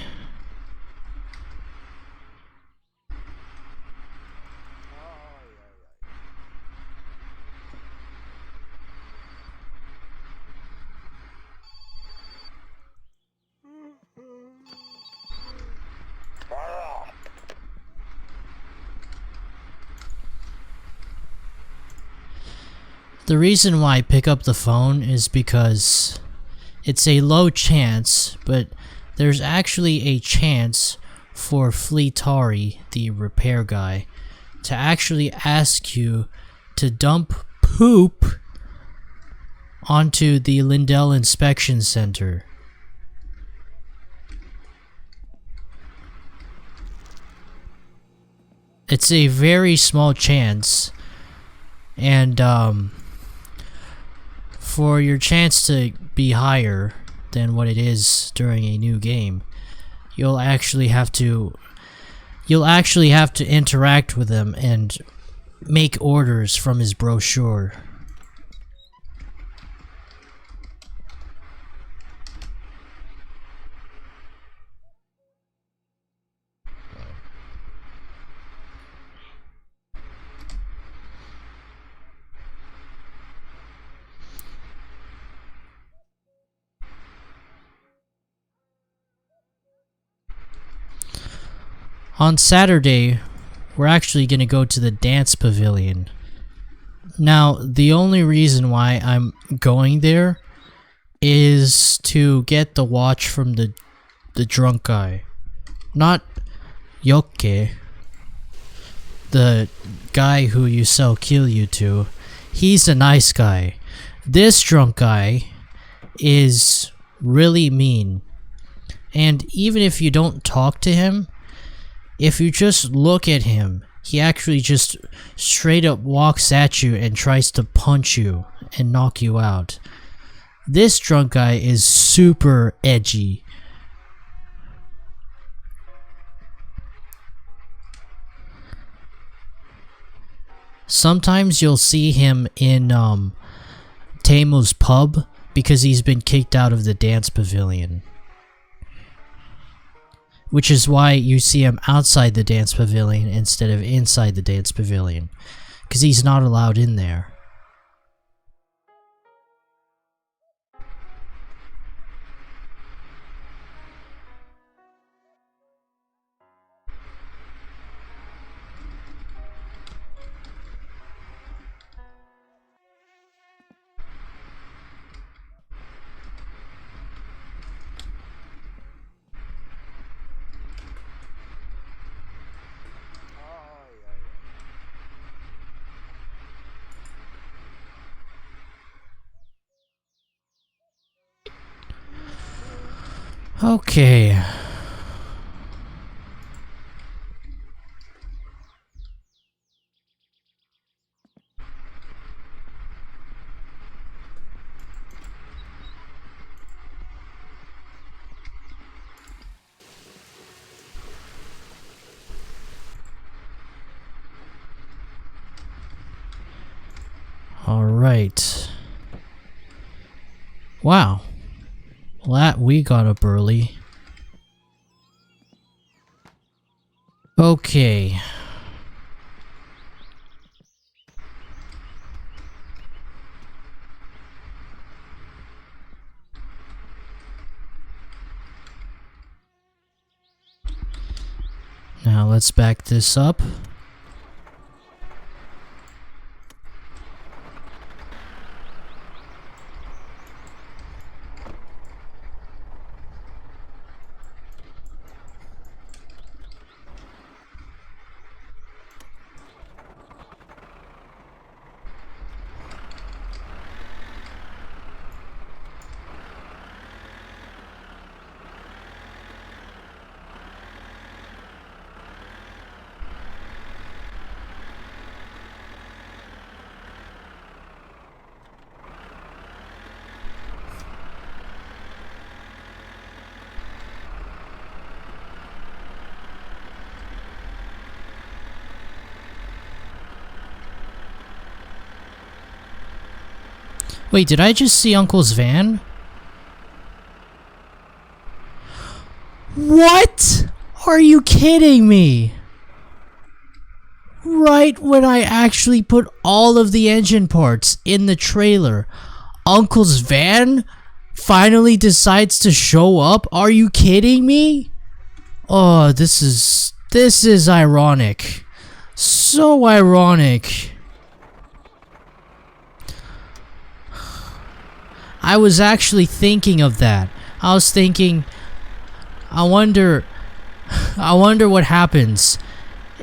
S1: The reason why I pick up the phone is because it's a low chance, but there's actually a chance for Fleetari, the repair guy, to actually ask you to dump poop onto the Lindell Inspection Center. It's a very small chance, and for your chance to be higher than what it is during a new game, you'll actually have to interact with him and make orders from his brochure. On Saturday, we're actually going to go to the dance pavilion. Now, the only reason why I'm going there is to get the watch from the drunk guy. Not Yoke, the guy who you sell Kiryu to. He's a nice guy. This drunk guy is really mean. And even if you don't talk to him, if you just look at him, he actually just straight up walks at you and tries to punch you and knock you out. This drunk guy is super edgy. Sometimes you'll see him in Temu's pub because he's been kicked out of the dance pavilion. Which is why you see him outside the dance pavilion instead of inside the dance pavilion. Because he's not allowed in there. Okay. All right. Wow. Well, that we got up early. Okay. Now let's back this up. Wait, did I just see Uncle's van? What? Are you kidding me? Right when I actually put all of the engine parts in the trailer, Uncle's van finally decides to show up? Are you kidding me? Oh, this is ironic. So ironic. I was actually thinking of that. I was thinking, I wonder what happens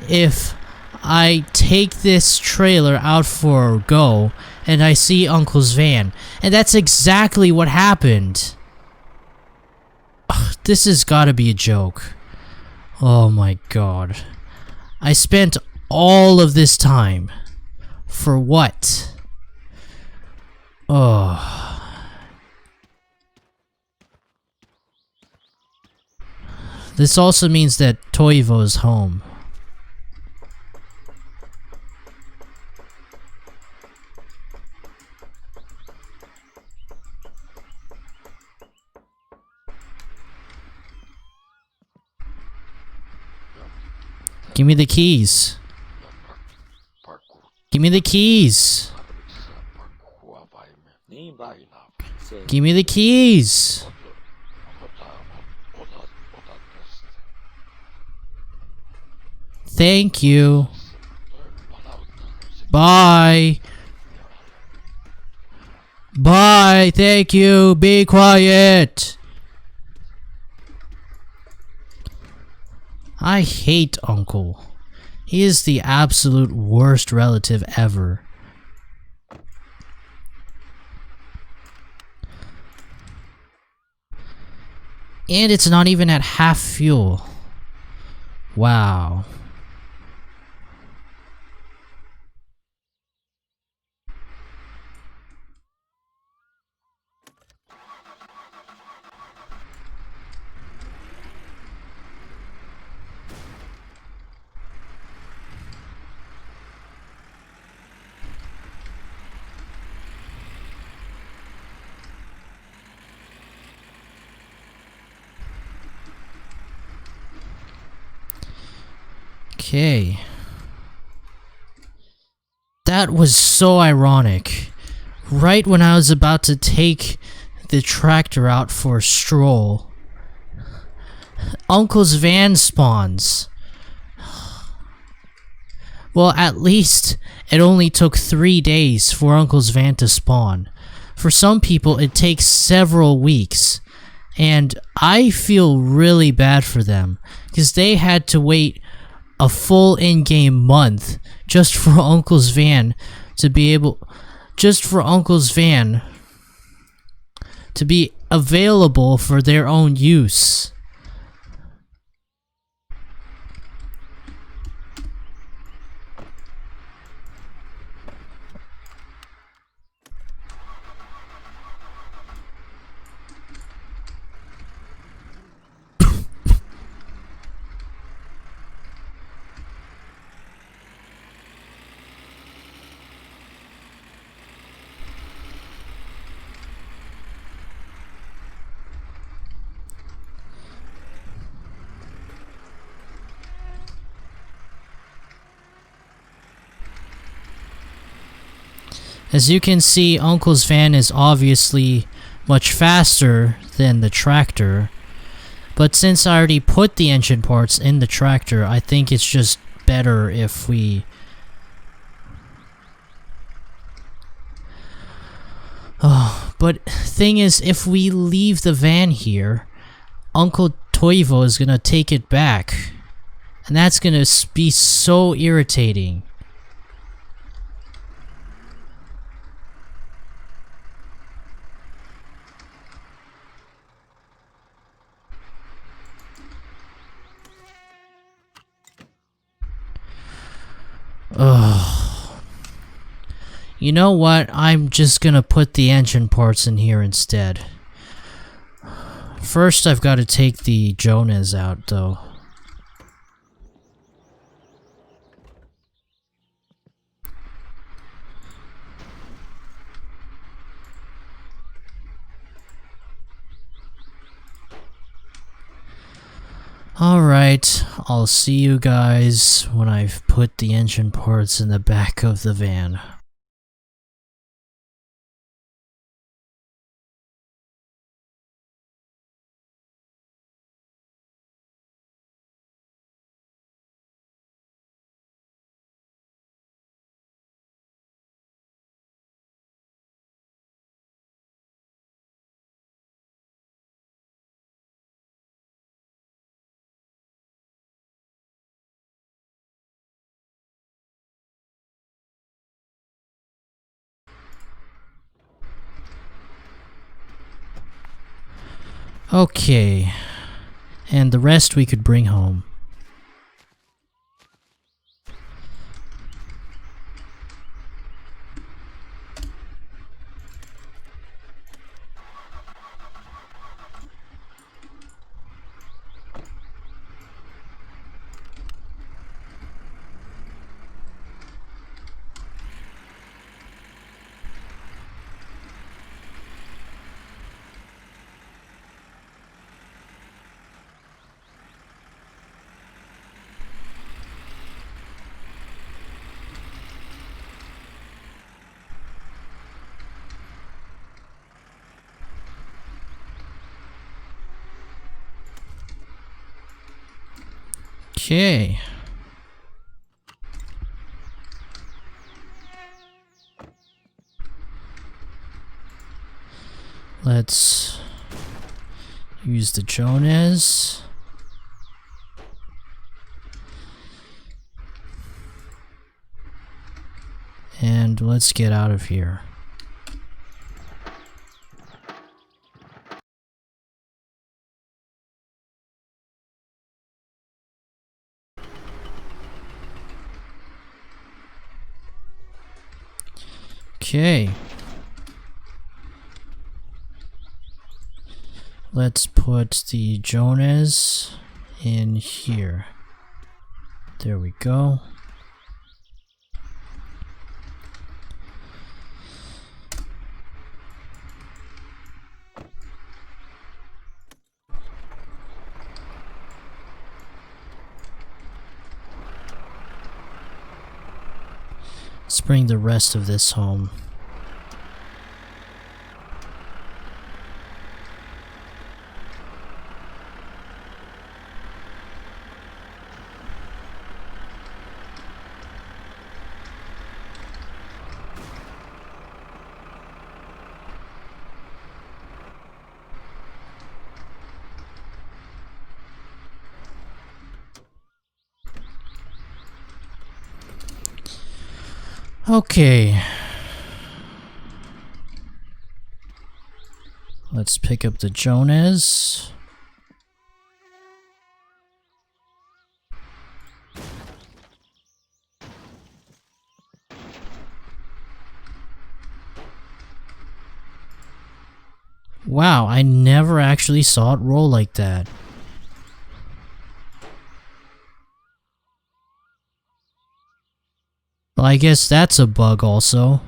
S1: if I take this trailer out for a go and I see Uncle's van. And that's exactly what happened. Ugh, this has gotta be a joke. Oh my god. I spent all of this time. For what? Oh. This also means that Toivo is home. Give me the keys. Give me the keys. Give me the keys. Thank you. Bye. Bye. Thank you. Be quiet. I hate Uncle. He is the absolute worst relative ever. And it's not even at half fuel. Wow. Okay. That was so ironic. Right when I was about to take the tractor out for a stroll, Uncle's van spawns. Well, at least it only took 3 days for Uncle's van to spawn. For some people, it takes several weeks. And I feel really bad for them, because they had to wait a full in-game month just for Uncle's van to be available for their own use. As you can see, Uncle's van is obviously much faster than the tractor, but since I already put the engine parts in the tractor, I think it's just better if we... Oh, but thing is, if we leave the van here, Uncle Toivo is gonna take it back, and that's gonna be so irritating. Ugh. You know what? I'm just gonna put the engine parts in here instead. First, I've got to take the Jonas out, though. Alright, I'll see you guys when I've put the engine parts in the back of the van. Okay, and the rest we could bring home. Okay. Let's use the Jonas. And let's get out of here. Okay. Let's put the Jonas in here. There we go. Let's bring the rest of this home. Okay. Let's pick up the Jonas. Wow, I never actually saw it roll like that. Well, I guess that's a bug also.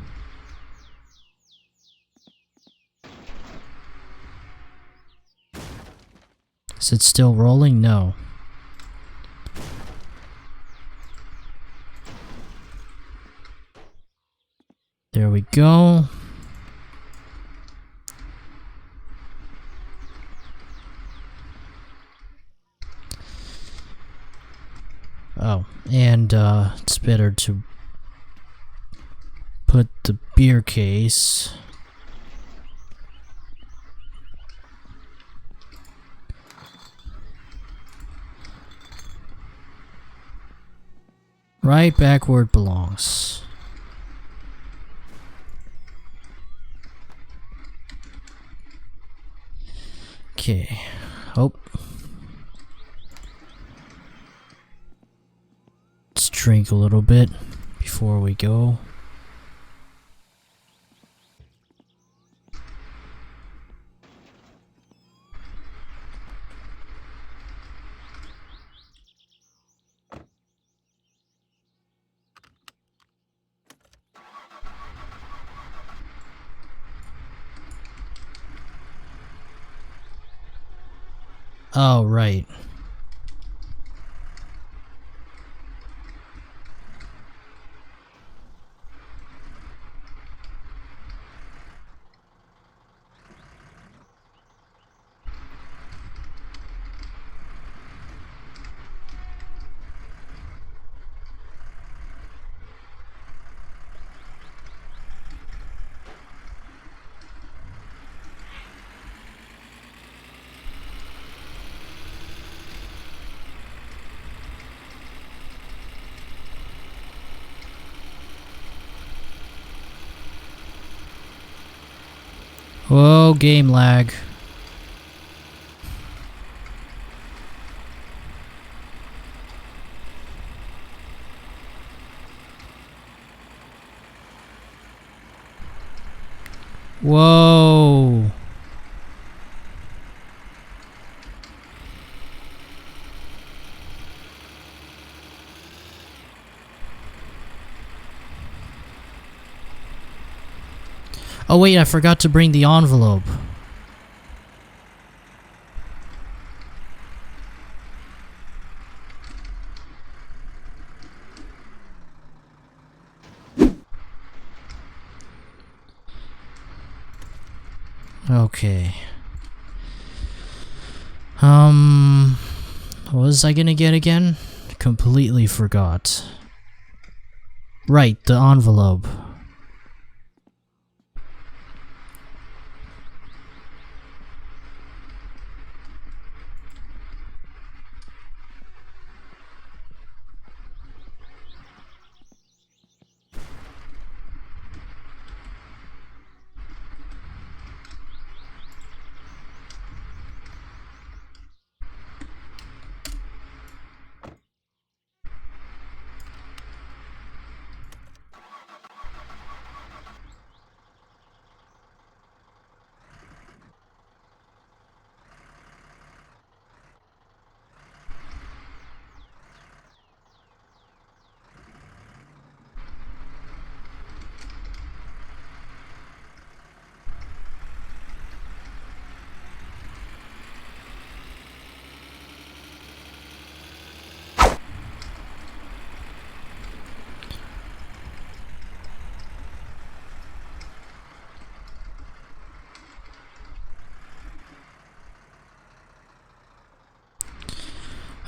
S1: Is it still rolling? No. There we go. Oh, and it's better to put the beer case right back where it belongs. Okay. Oh. Let's drink a little bit before we go. Oh, right. Whoa, game lag. Whoa. Oh wait, I forgot to bring the envelope. Okay. What was I gonna get again? Completely forgot. Right, the envelope.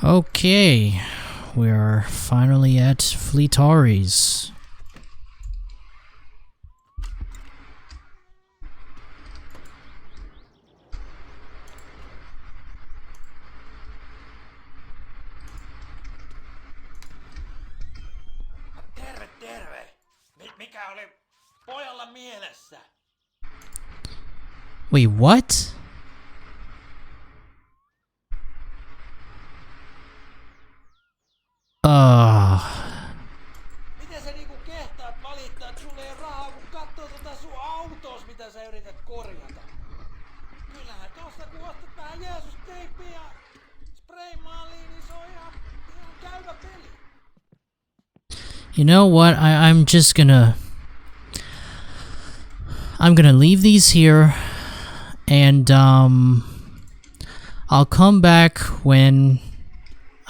S1: Okay, we are finally at Flywheels.
S3: Terve, terve! Mikä oli pojalla mielessä?
S1: Wait, what?
S3: Miten sä niinku kehtaat valittaa, että sulla ei oo rahaa, kun kattoo tota sun autos, mitä sä yrität korjata? Kyllähän tosta kun ostat vähän Jeesus-teippiä ja spraymaaliin, niin se on ihan käyvä peli.
S1: You know what? I'm just gonna... I'm gonna leave these here, and I'll come back when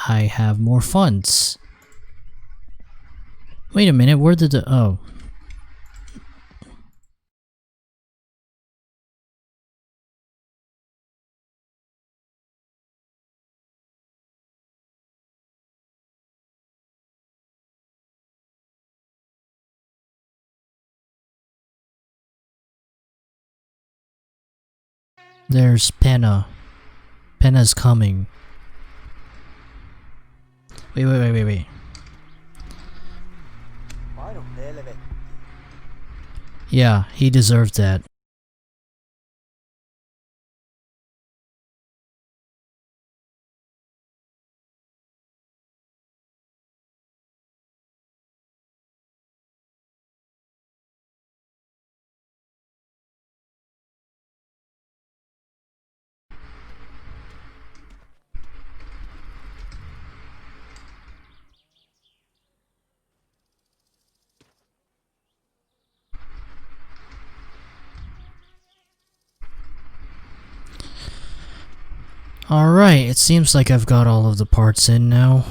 S1: I have more funds. Wait a minute, where did the... Oh. There's Penna. Penna's coming. Wait.
S3: Painu helvetti.
S1: Yeah, he deserved that. Alright, it seems like I've got all of the parts in now.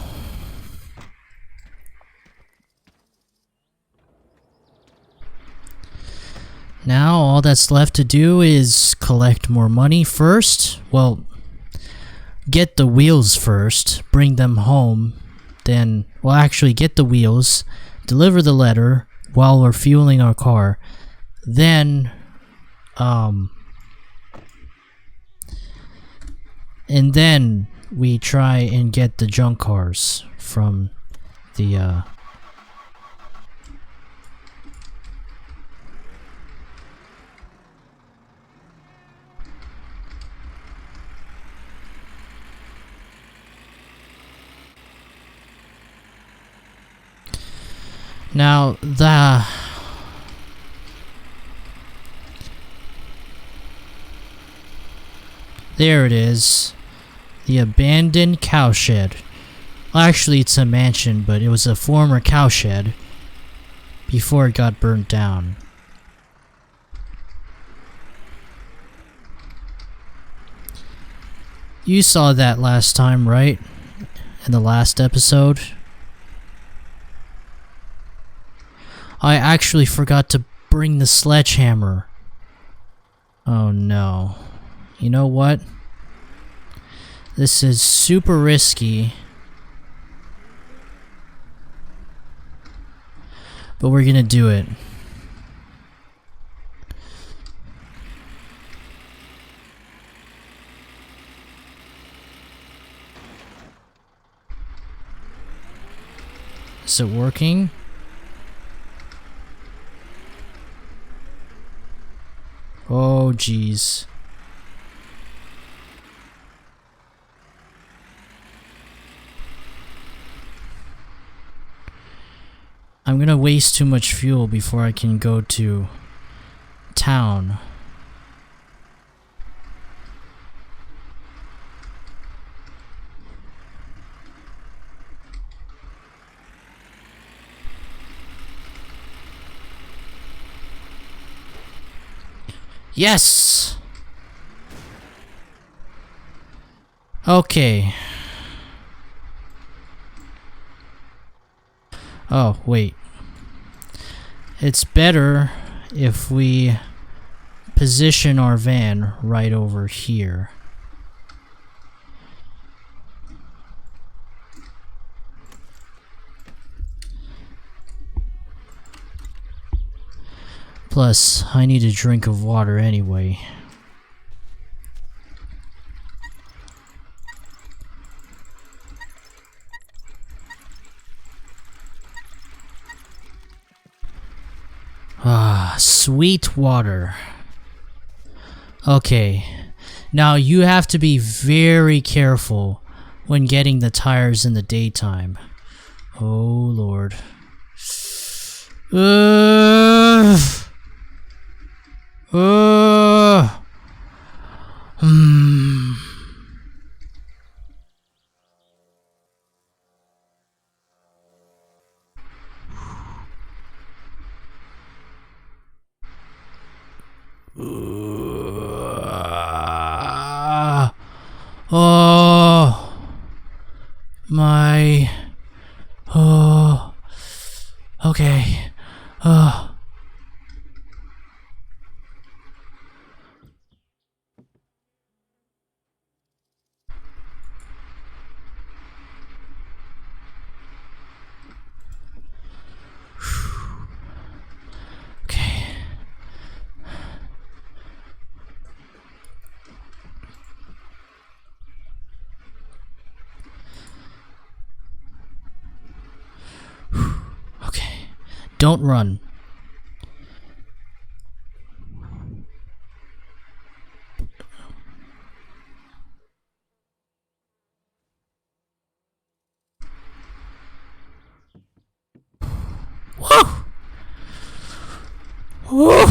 S1: Now all that's left to do is collect more money first. Well, get the wheels first, bring them home, then, well actually get the wheels, deliver the letter while we're fueling our car, then, and then we try and get the junk cars from the, Now, there it is. The abandoned cowshed. Well, actually, it's a mansion, but it was a former cowshed before it got burnt down. You saw that last time, right? In the last episode? I actually forgot to bring the sledgehammer. Oh no. You know what? This is super risky. But we're gonna do it. Is it working? Oh, jeez. I'm gonna waste too much fuel before I can go to town. Yes! Okay. Oh, wait. It's better if we position our van right over here. Plus, I need a drink of water anyway. Ah, sweet water. Okay, now you have to be very careful when getting the tires in the daytime. Oh Lord. Oh my. Oh. Okay. Oh. Don't run. Whoa! Whoa!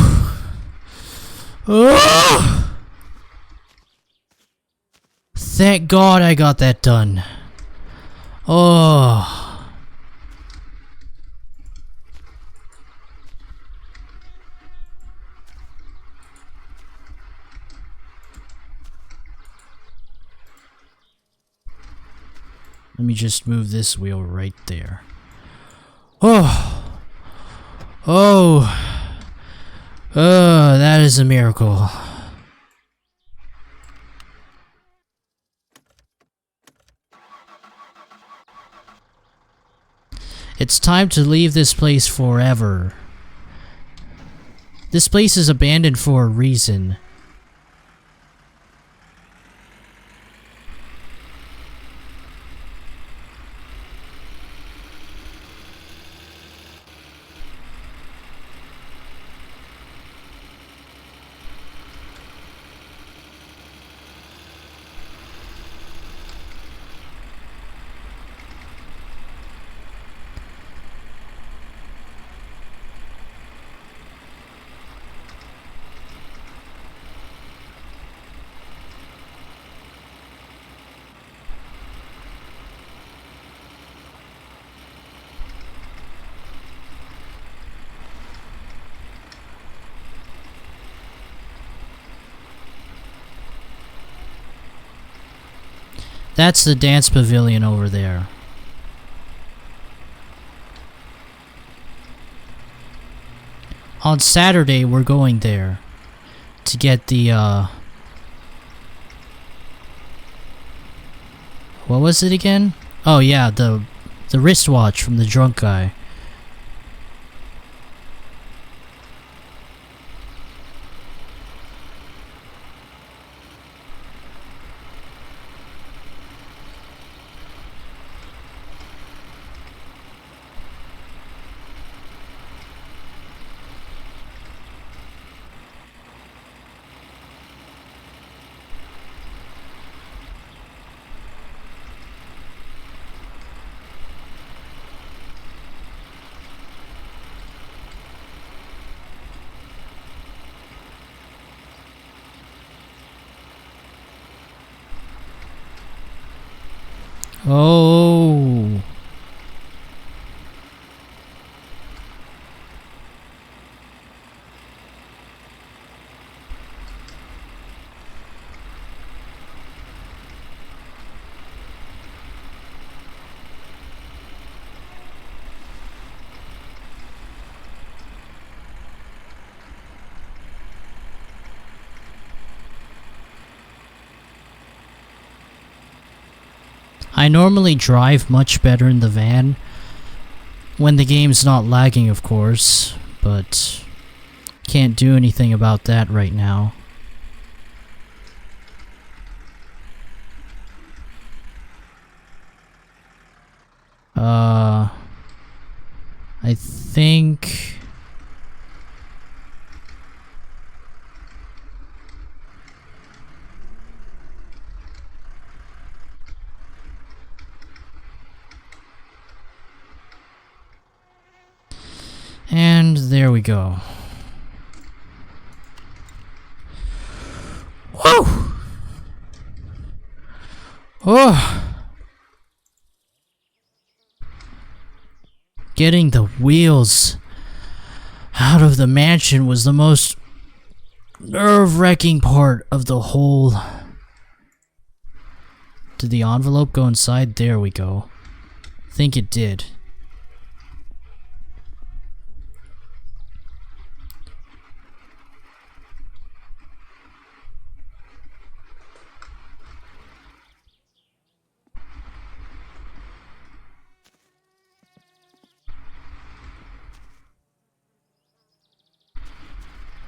S1: Oh! Thank God I got that done. Oh. Let me just move this wheel right there. Oh. Oh. Oh, that is a miracle. It's time to leave this place forever. This place is abandoned for a reason. That's the dance pavilion over there. On Saturday, we're going there to get the, what was it again? Oh yeah, the wristwatch from the drunk guy. Oh. I normally drive much better in the van when the game's not lagging, of course, but can't do anything about that right now. I think... And there we go. Whoa! Oh! Getting the wheels out of the mansion was the most nerve-wracking part of the whole... Did the envelope go inside? There we go. I think it did.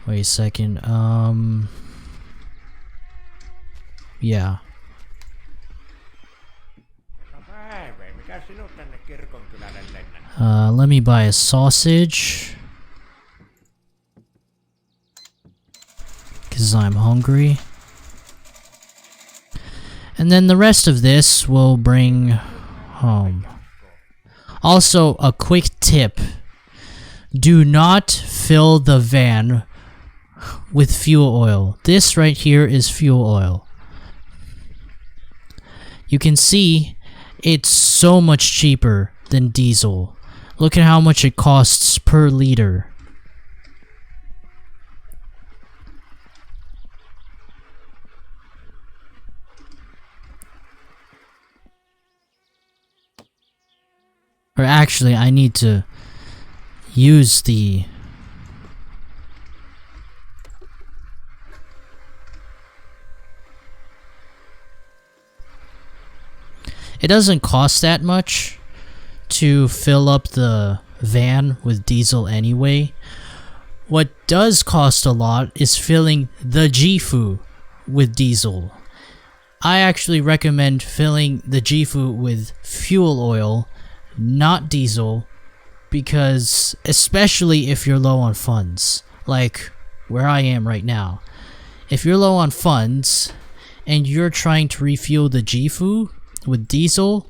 S1: Wait a second, yeah.
S2: No päivä, Mikä sinut tänne kirkonkylälle lennä?
S1: Let me buy a sausage. Because I'm hungry. And then the rest of this we'll bring home. Also, a quick tip. Do not fill the van with fuel oil. This right here is fuel oil. You can see it's so much cheaper than diesel. Look at how much it costs per liter. Or actually, I need to use the... It doesn't cost that much to fill up the van with diesel anyway. What does cost a lot is filling the Gifu with diesel. I actually recommend filling the Gifu with fuel oil, not diesel, because especially if you're low on funds, like where I am right now. If you're low on funds and you're trying to refuel the Gifu with diesel,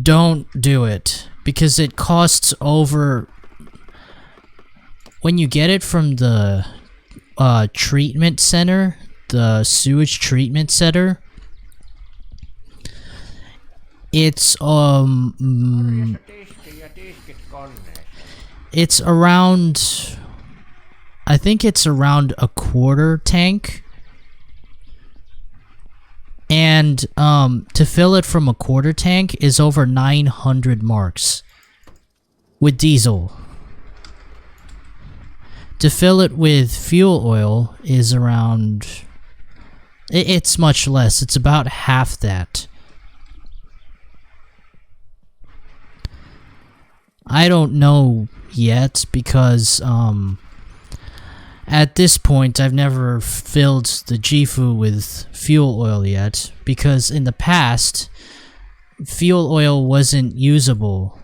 S1: don't do it, because it costs over... When you get it from the treatment center, the sewage treatment center, it's it's around, I think it's around a quarter tank. And to fill it from a quarter tank is over 900 marks with diesel. To fill it with fuel oil is around... It's much less. It's about half that. I don't know yet because at this point I've never filled the Gifu with fuel oil yet, because in the past fuel oil wasn't usable.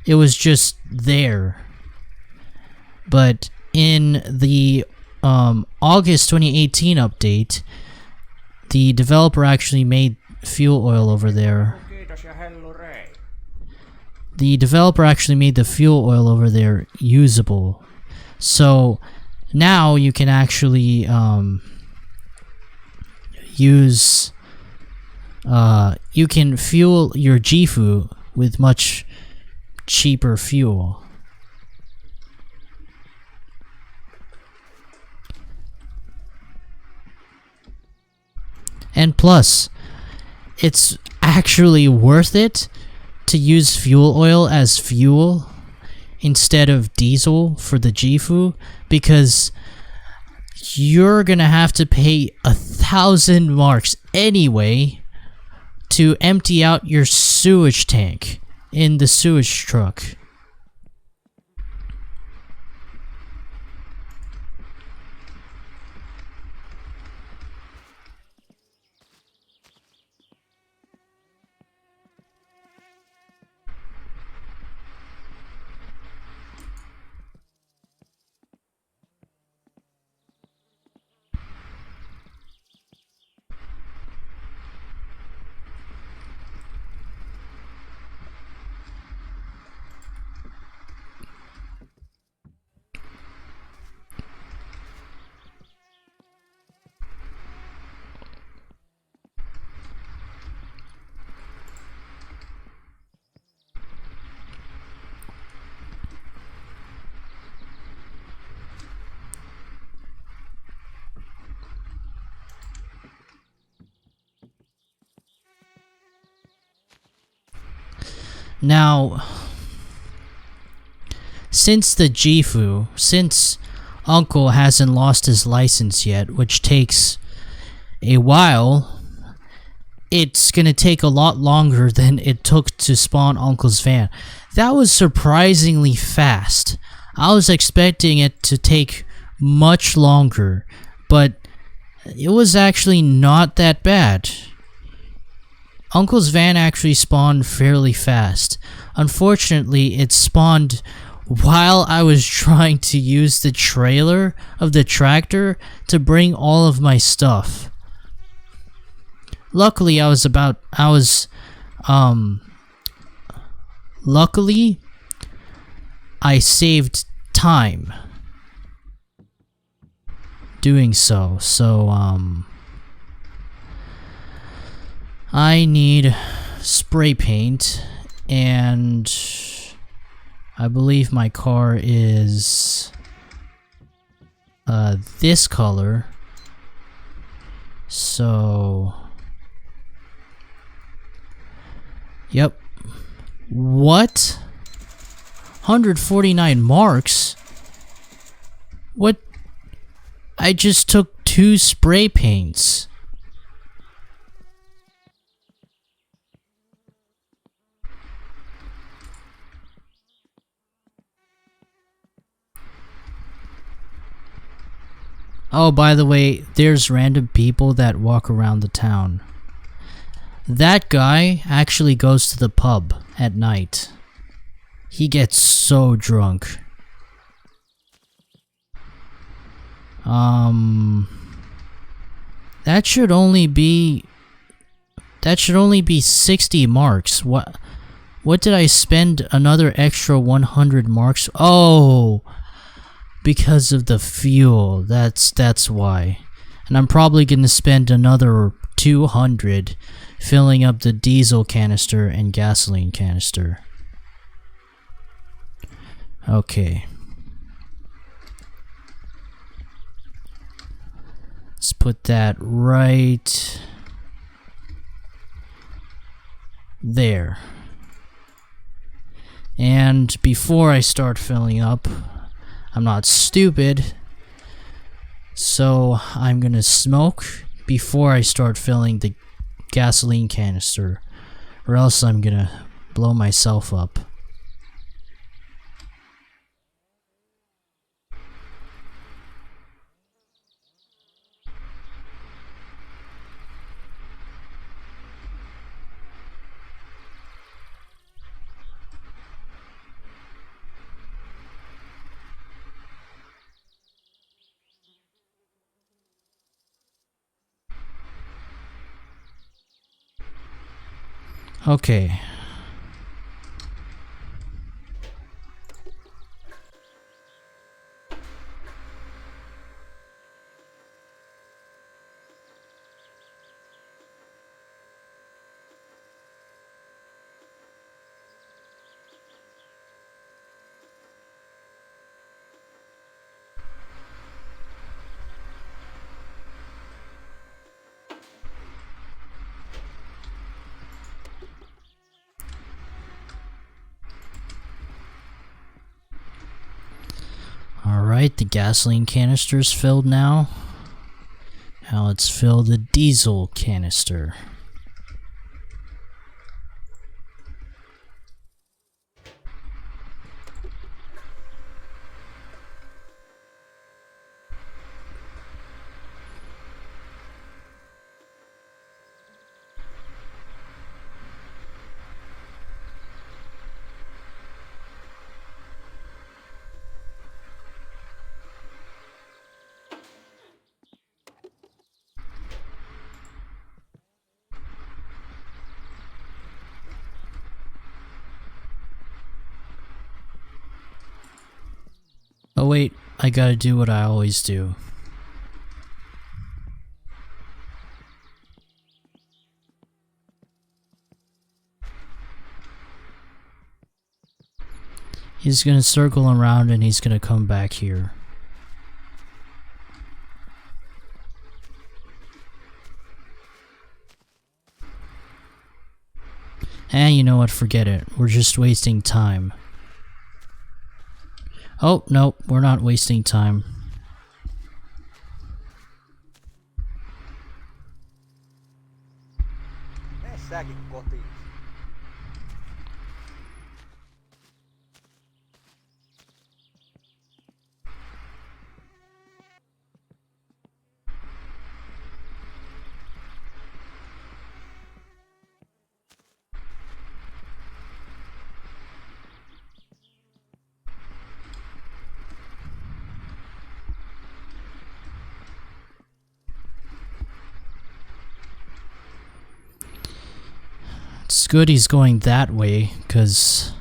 S1: It was just there. But in the August 2018 update, the developer actually made fuel oil over there. The developer actually made the fuel oil over there usable. So now you can actually use... you can fuel your Gifu with much cheaper fuel. And plus, it's actually worth it to use fuel oil as fuel instead of diesel for the Gifu, because you're gonna have to pay 1,000 marks anyway to empty out your sewage tank in the sewage truck. Now, since Uncle hasn't lost his license yet, which takes a while, it's gonna take a lot longer than it took to spawn Uncle's van. That was surprisingly fast. I was expecting it to take much longer, but it was actually not that bad. Uncle's van actually spawned fairly fast. Unfortunately, it spawned while I was trying to use the trailer of the tractor to bring all of my stuff. Luckily, luckily, I saved time doing so. So, I need spray paint, and I believe my car is this color. So, yep. What? 149 marks? What? I just took 2 spray paints. Oh, by the way, there's random people that walk around the town. That guy actually goes to the pub at night. He gets so drunk. That should only be 60 marks. What did I spend another extra 100 marks? Oh, because of the fuel. That's why. And I'm probably going to spend another 200 filling up the diesel canister and gasoline canister. Okay. Let's put that right there. And before I start filling up, I'm not stupid, so I'm gonna smoke before I start filling the gasoline canister, or else I'm gonna blow myself up. Okay. Alright, the gasoline canister's filled now. Now let's fill the diesel canister. Oh wait, I gotta do what I always do. He's gonna circle around and he's gonna come back here. And you know what, forget it. We're just wasting time. Oh, no, we're not wasting time.
S3: Mene säkin kotiin.
S1: It's good he's going that way, because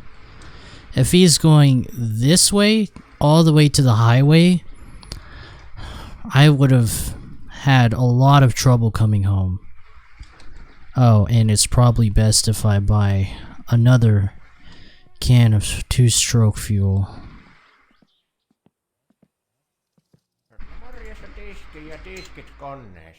S1: if he's going this way, all the way to the highway, I would have had a lot of trouble coming home. Oh, and it's probably best if I buy another can of 2-stroke fuel.
S2: Morjesta tiski ja tiskit koneeseen.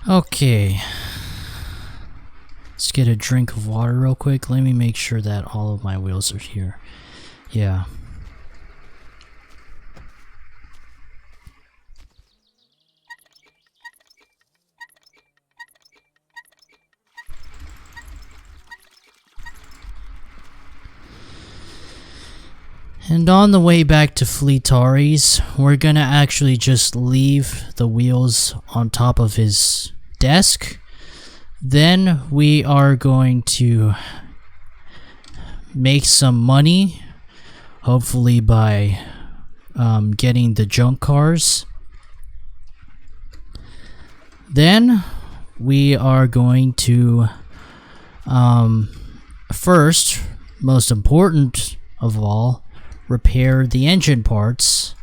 S1: Okay. Let's get a drink of water real quick. Let me make sure that all of my wheels are here. Yeah. And on the way back to Fleetari's, we're gonna actually just leave the wheels on top of his desk. Then we are going to make some money, hopefully by getting the junk cars. Then we are going to first, most important of all, repair the engine parts,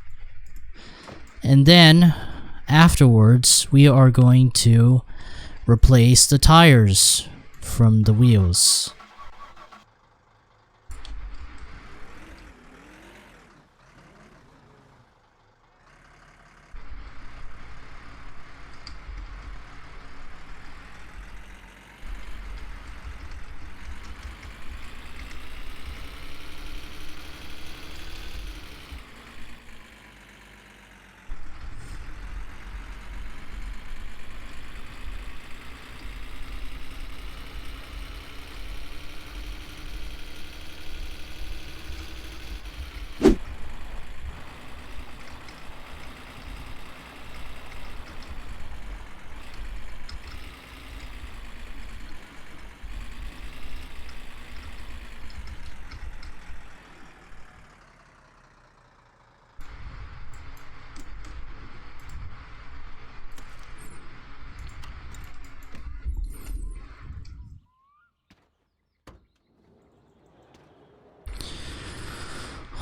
S1: and then afterwards we are going to replace the tires from the wheels.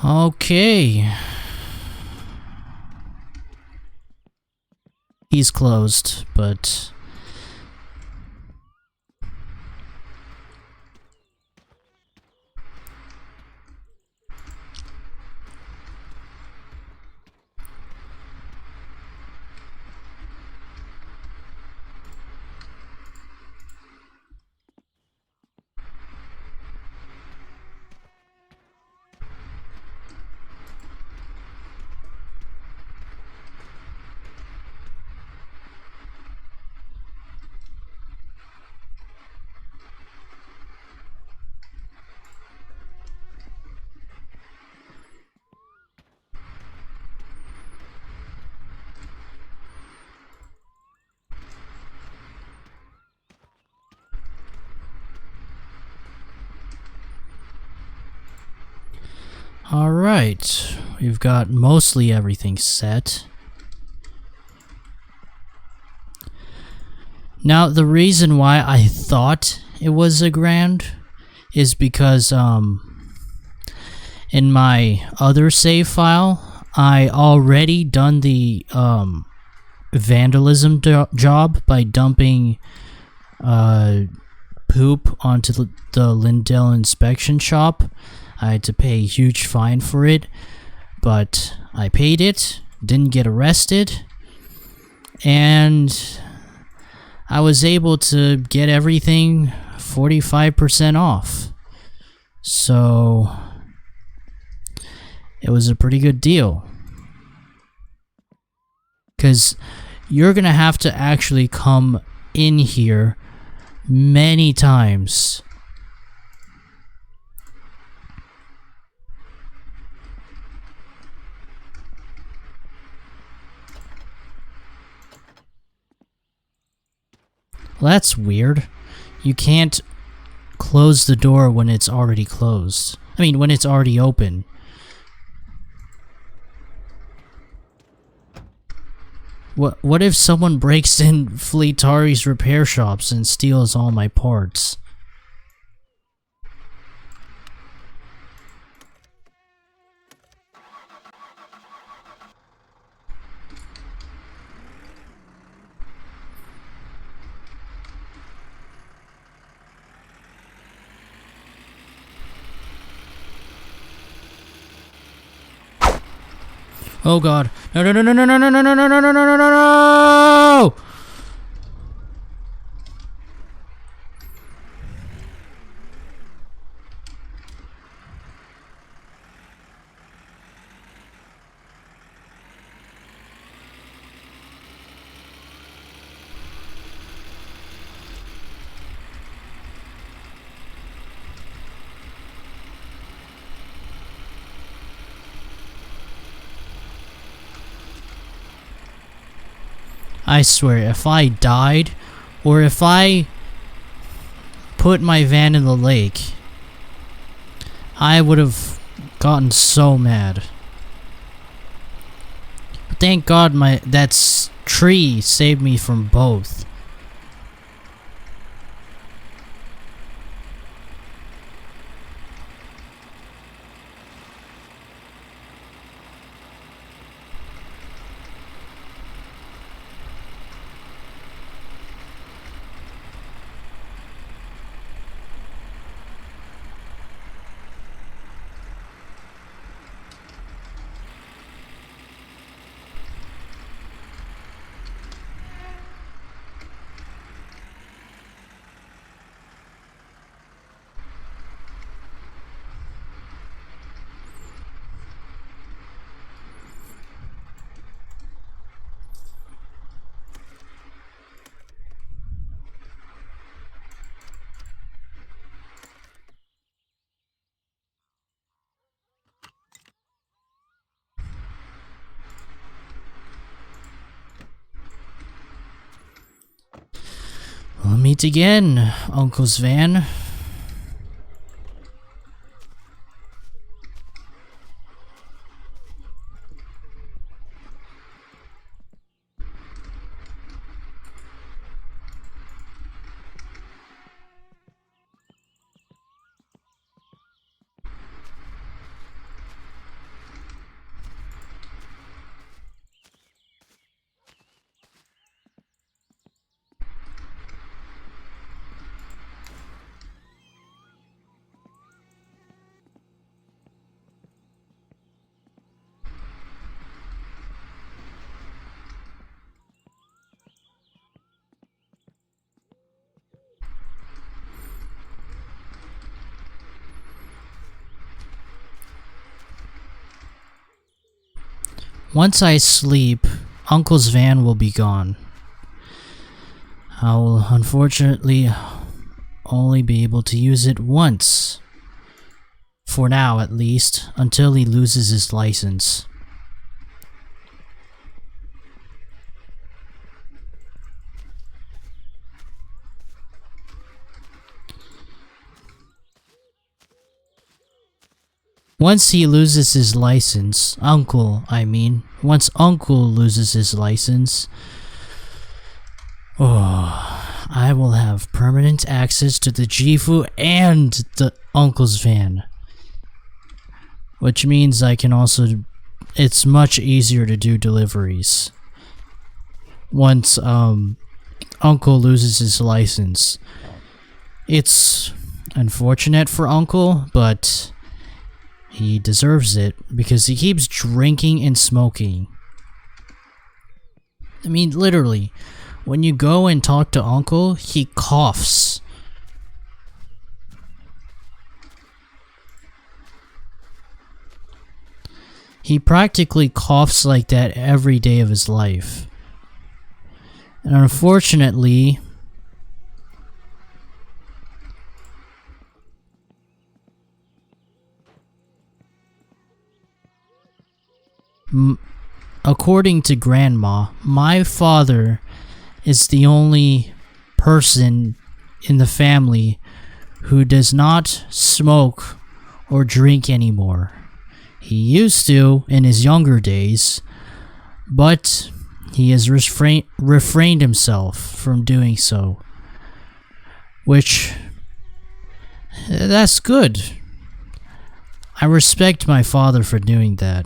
S1: Okay. He's closed, but alright, we've got mostly everything set. Now, the reason why I thought it was $1,000 is because, in my other save file, I already done the, vandalism job by dumping poop onto the Lindell inspection shop. I had to pay a huge fine for it, but I paid it, didn't get arrested, and I was able to get everything 45% off. So it was a pretty good deal. Because you're gonna have to actually come in here many times. Well, that's weird. You can't close the door when it's already closed. I mean, when it's already open. What if someone breaks in Fleetari's repair shops and steals all my parts? Oh god. No no no no no no no no no no no no no no no no. I swear, if I died, or if I put my van in the lake, I would have gotten so mad. But thank God that tree saved me from both. We'll meet again, Uncle's van. Once I sleep, Uncle's van will be gone. I will unfortunately only be able to use it once. For now, at least, until he loses his license. Once he loses his license, once Uncle loses his license, I will have permanent access to the Jifu and the Uncle's van. Which means I can also, it's much easier to do deliveries. Once Uncle loses his license. It's unfortunate for Uncle, but he deserves it because he keeps drinking and smoking. I mean, literally, when you go and talk to Uncle, he coughs. He practically coughs like that every day of his life. And unfortunately, according to Grandma, my father is the only person in the family who does not smoke or drink anymore. He used to in his younger days, but he has refrained himself from doing so. Which, that's good. I respect my father for doing that.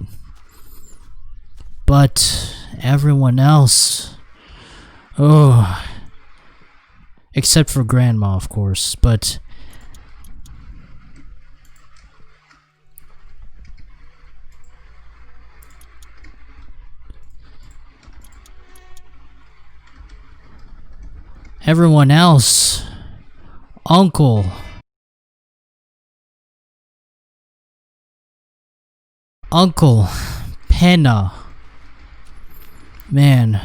S1: But everyone else, oh, except for Grandma, of course, but everyone else, Uncle, Penna. Man,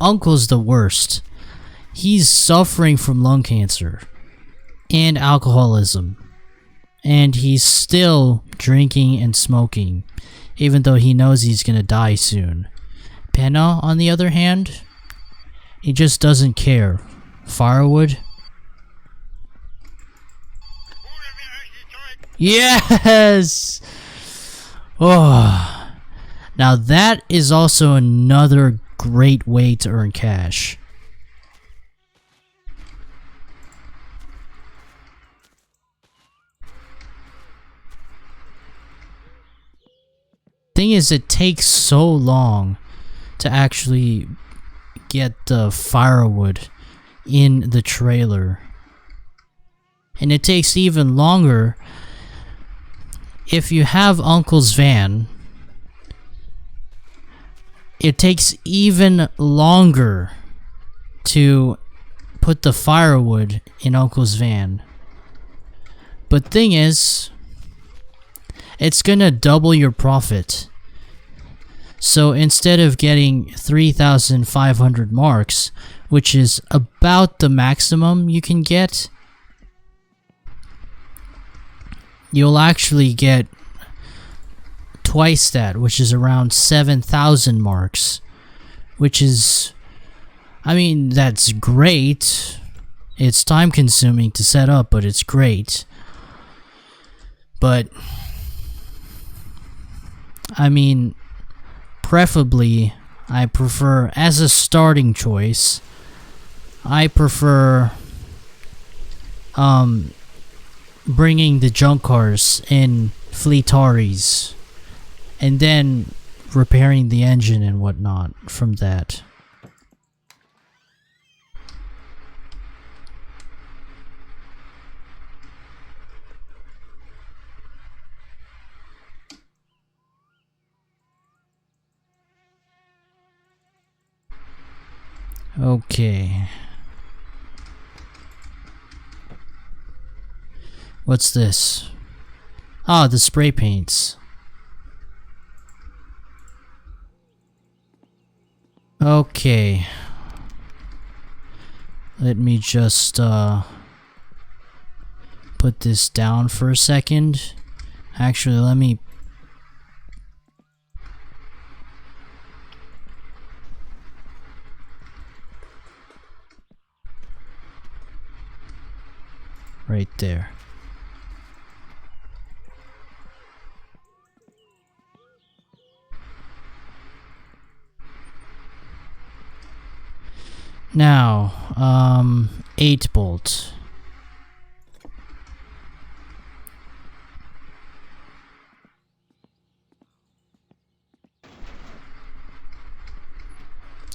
S1: Uncle's the worst. He's suffering from lung cancer and alcoholism, and he's still drinking and smoking, even though he knows he's gonna die soon. Penna, on the other hand, he just doesn't care. Firewood? Yes! Oh. Now that is also another great way to earn cash. Thing is, it takes so long to actually get the firewood in the trailer. And it takes even longer if you have Uncle's van. It takes even longer to put the firewood in Uncle's van. But thing is, it's gonna double your profit. So instead of getting 3,500 marks, which is about the maximum you can get, you'll actually get twice that, which is around 7,000 marks, which is, I mean, that's great. It's time consuming to set up, but it's great. But I mean, preferably, I prefer, as a starting choice, I prefer bringing the junk cars in Fleetaris and then repairing the engine and whatnot from that. Okay. What's this? Ah, the spray paints. Okay. Let me just put this down for a second. Actually, let me right there. Now, 8-bolt.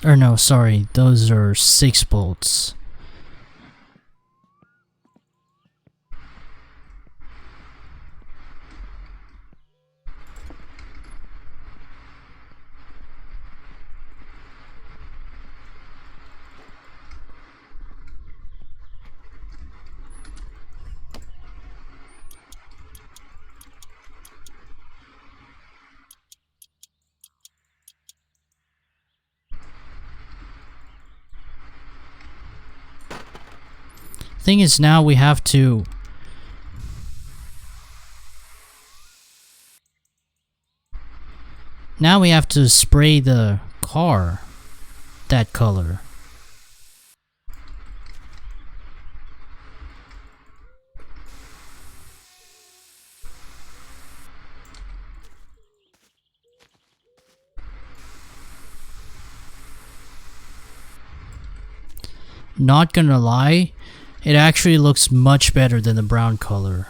S1: Or no, sorry, those are 6 bolts. Thing is, now we have to spray the car that color. Not gonna lie, it actually looks much better than the brown color.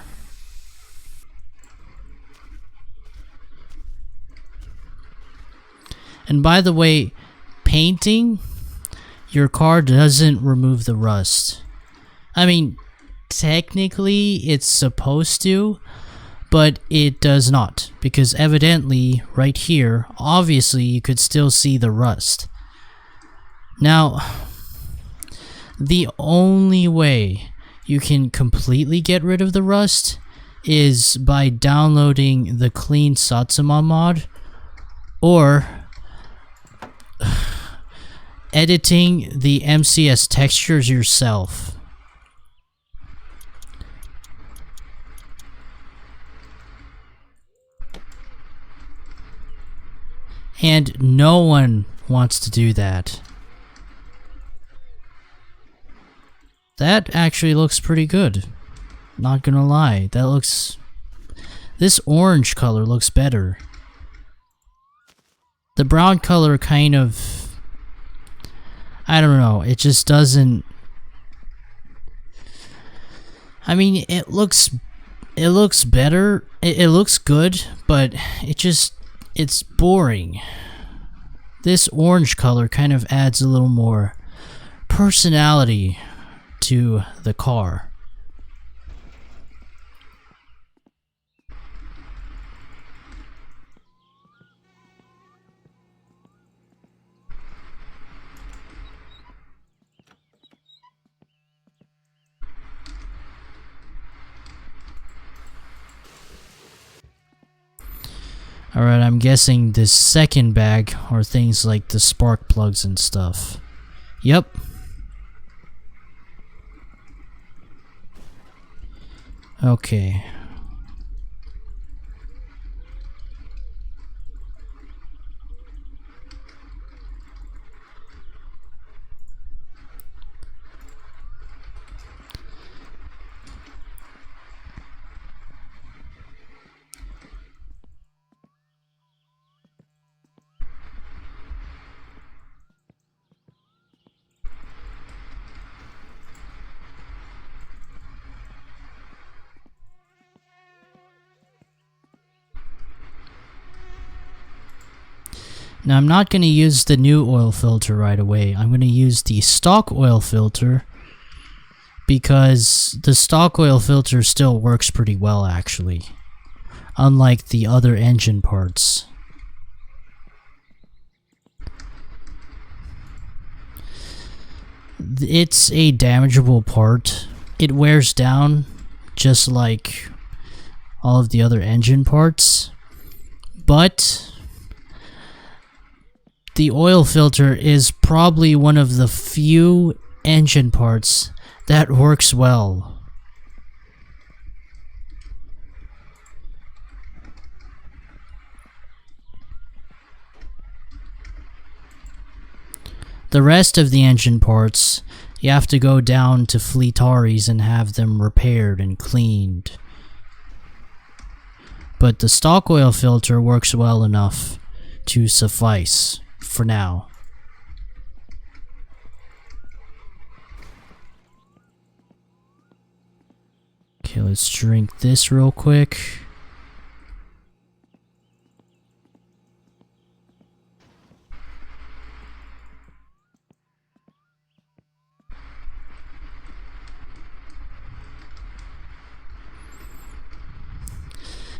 S1: And by the way, painting your car doesn't remove the rust. I mean, technically it's supposed to, but it does not, because evidently right here, obviously you could still see the rust. Now, the only way you can completely get rid of the rust is by downloading the Clean Satsuma mod, or editing the MCS textures yourself. And no one wants to do that. That actually looks pretty good. Not gonna lie, this orange color looks better. The brown color kind of, I don't know, it just doesn't, I mean, it looks better, it looks good, but it's boring. This orange color kind of adds a little more personality to the car. Alright, I'm guessing this second bag are things like the spark plugs and stuff. Yep. Okay. Now I'm not going to use the new oil filter right away. I'm going to use the stock oil filter, because the stock oil filter still works pretty well actually, unlike the other engine parts. It's a damageable part. It wears down just like all of the other engine parts, but the oil filter is probably one of the few engine parts that works well. The rest of the engine parts, you have to go down to Fleetaris and have them repaired and cleaned. But the stock oil filter works well enough to suffice for now. Okay, let's drink this real quick.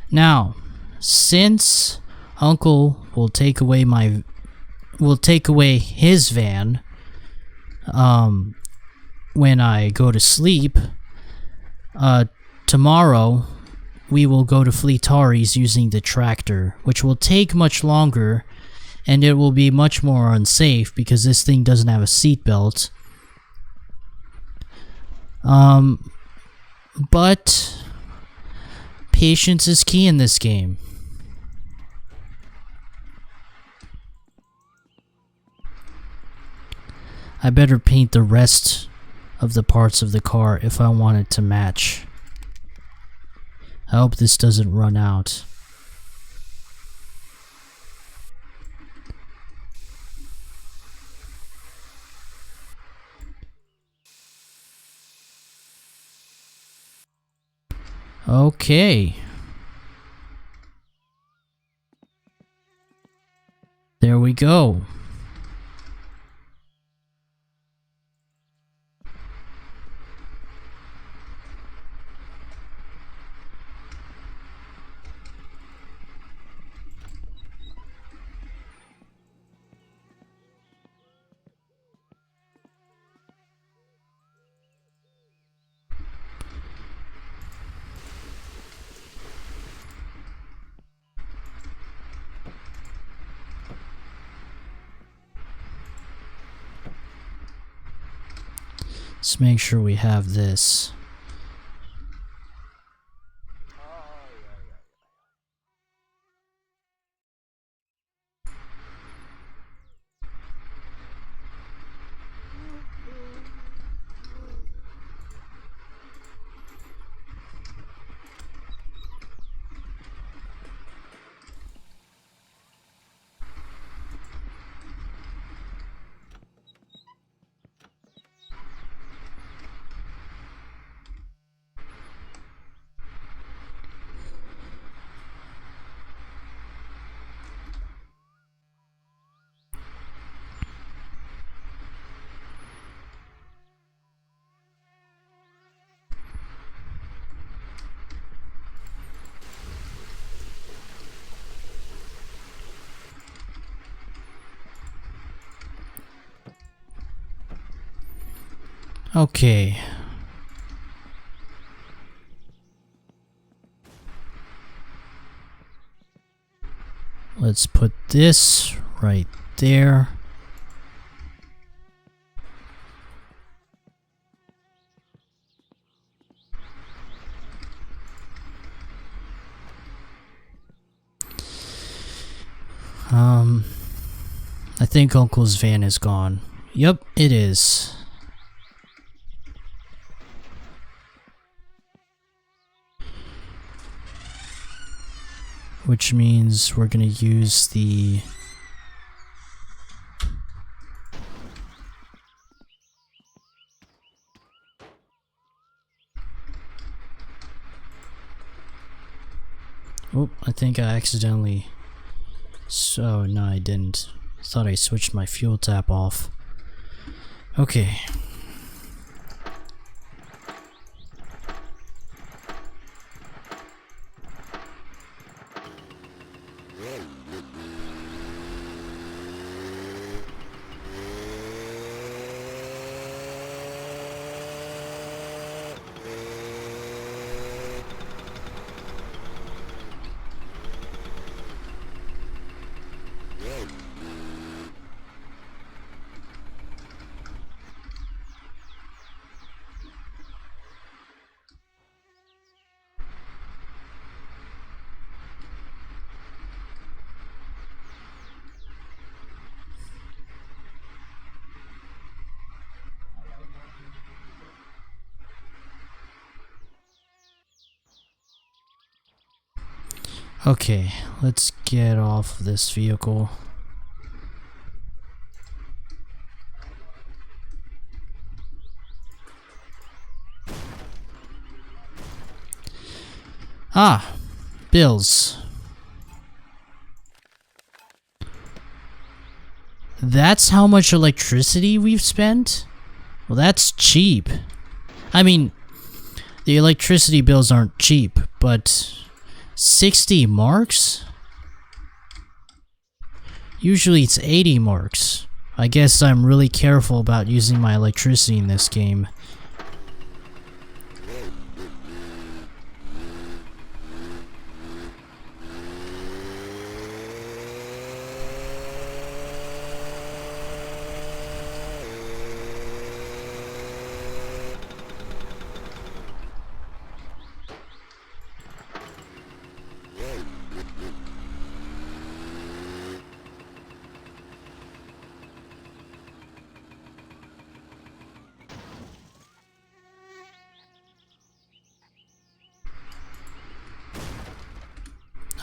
S1: Now, since Uncle will take away his van when I go to sleep, tomorrow we will go to Fleetari's using the tractor, which will take much longer and it will be much more unsafe because this thing doesn't have a seatbelt. But patience is key in this game. I better paint the rest of the parts of the car if I want it to match. I hope this doesn't run out. Okay. There we go. Let's make sure we have this. Okay. Let's put this right there. I think Uncle's van is gone. Yep, it is. Which means we're gonna use the oh, I think I accidentally no, I didn't. Thought I switched my fuel tap off. Okay. Okay, let's get off this vehicle. Ah, bills. That's how much electricity we've spent? Well, that's cheap. I mean, the electricity bills aren't cheap, but 60 marks? Usually it's 80 marks. I guess I'm really careful about using my electricity in this game.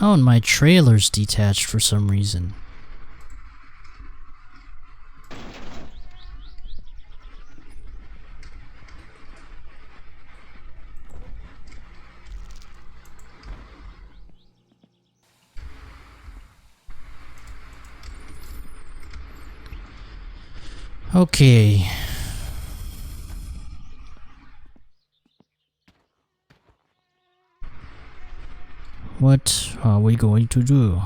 S1: Oh, and my trailer's detached for some reason. Okay. What are we going to do?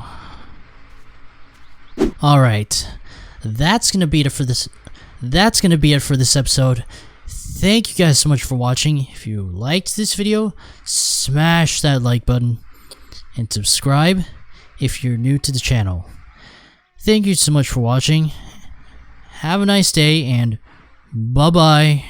S1: Alright. That's gonna be it for this episode. Thank you guys so much for watching. If you liked this video, smash that like button and subscribe if you're new to the channel. Thank you so much for watching. Have a nice day and bye bye.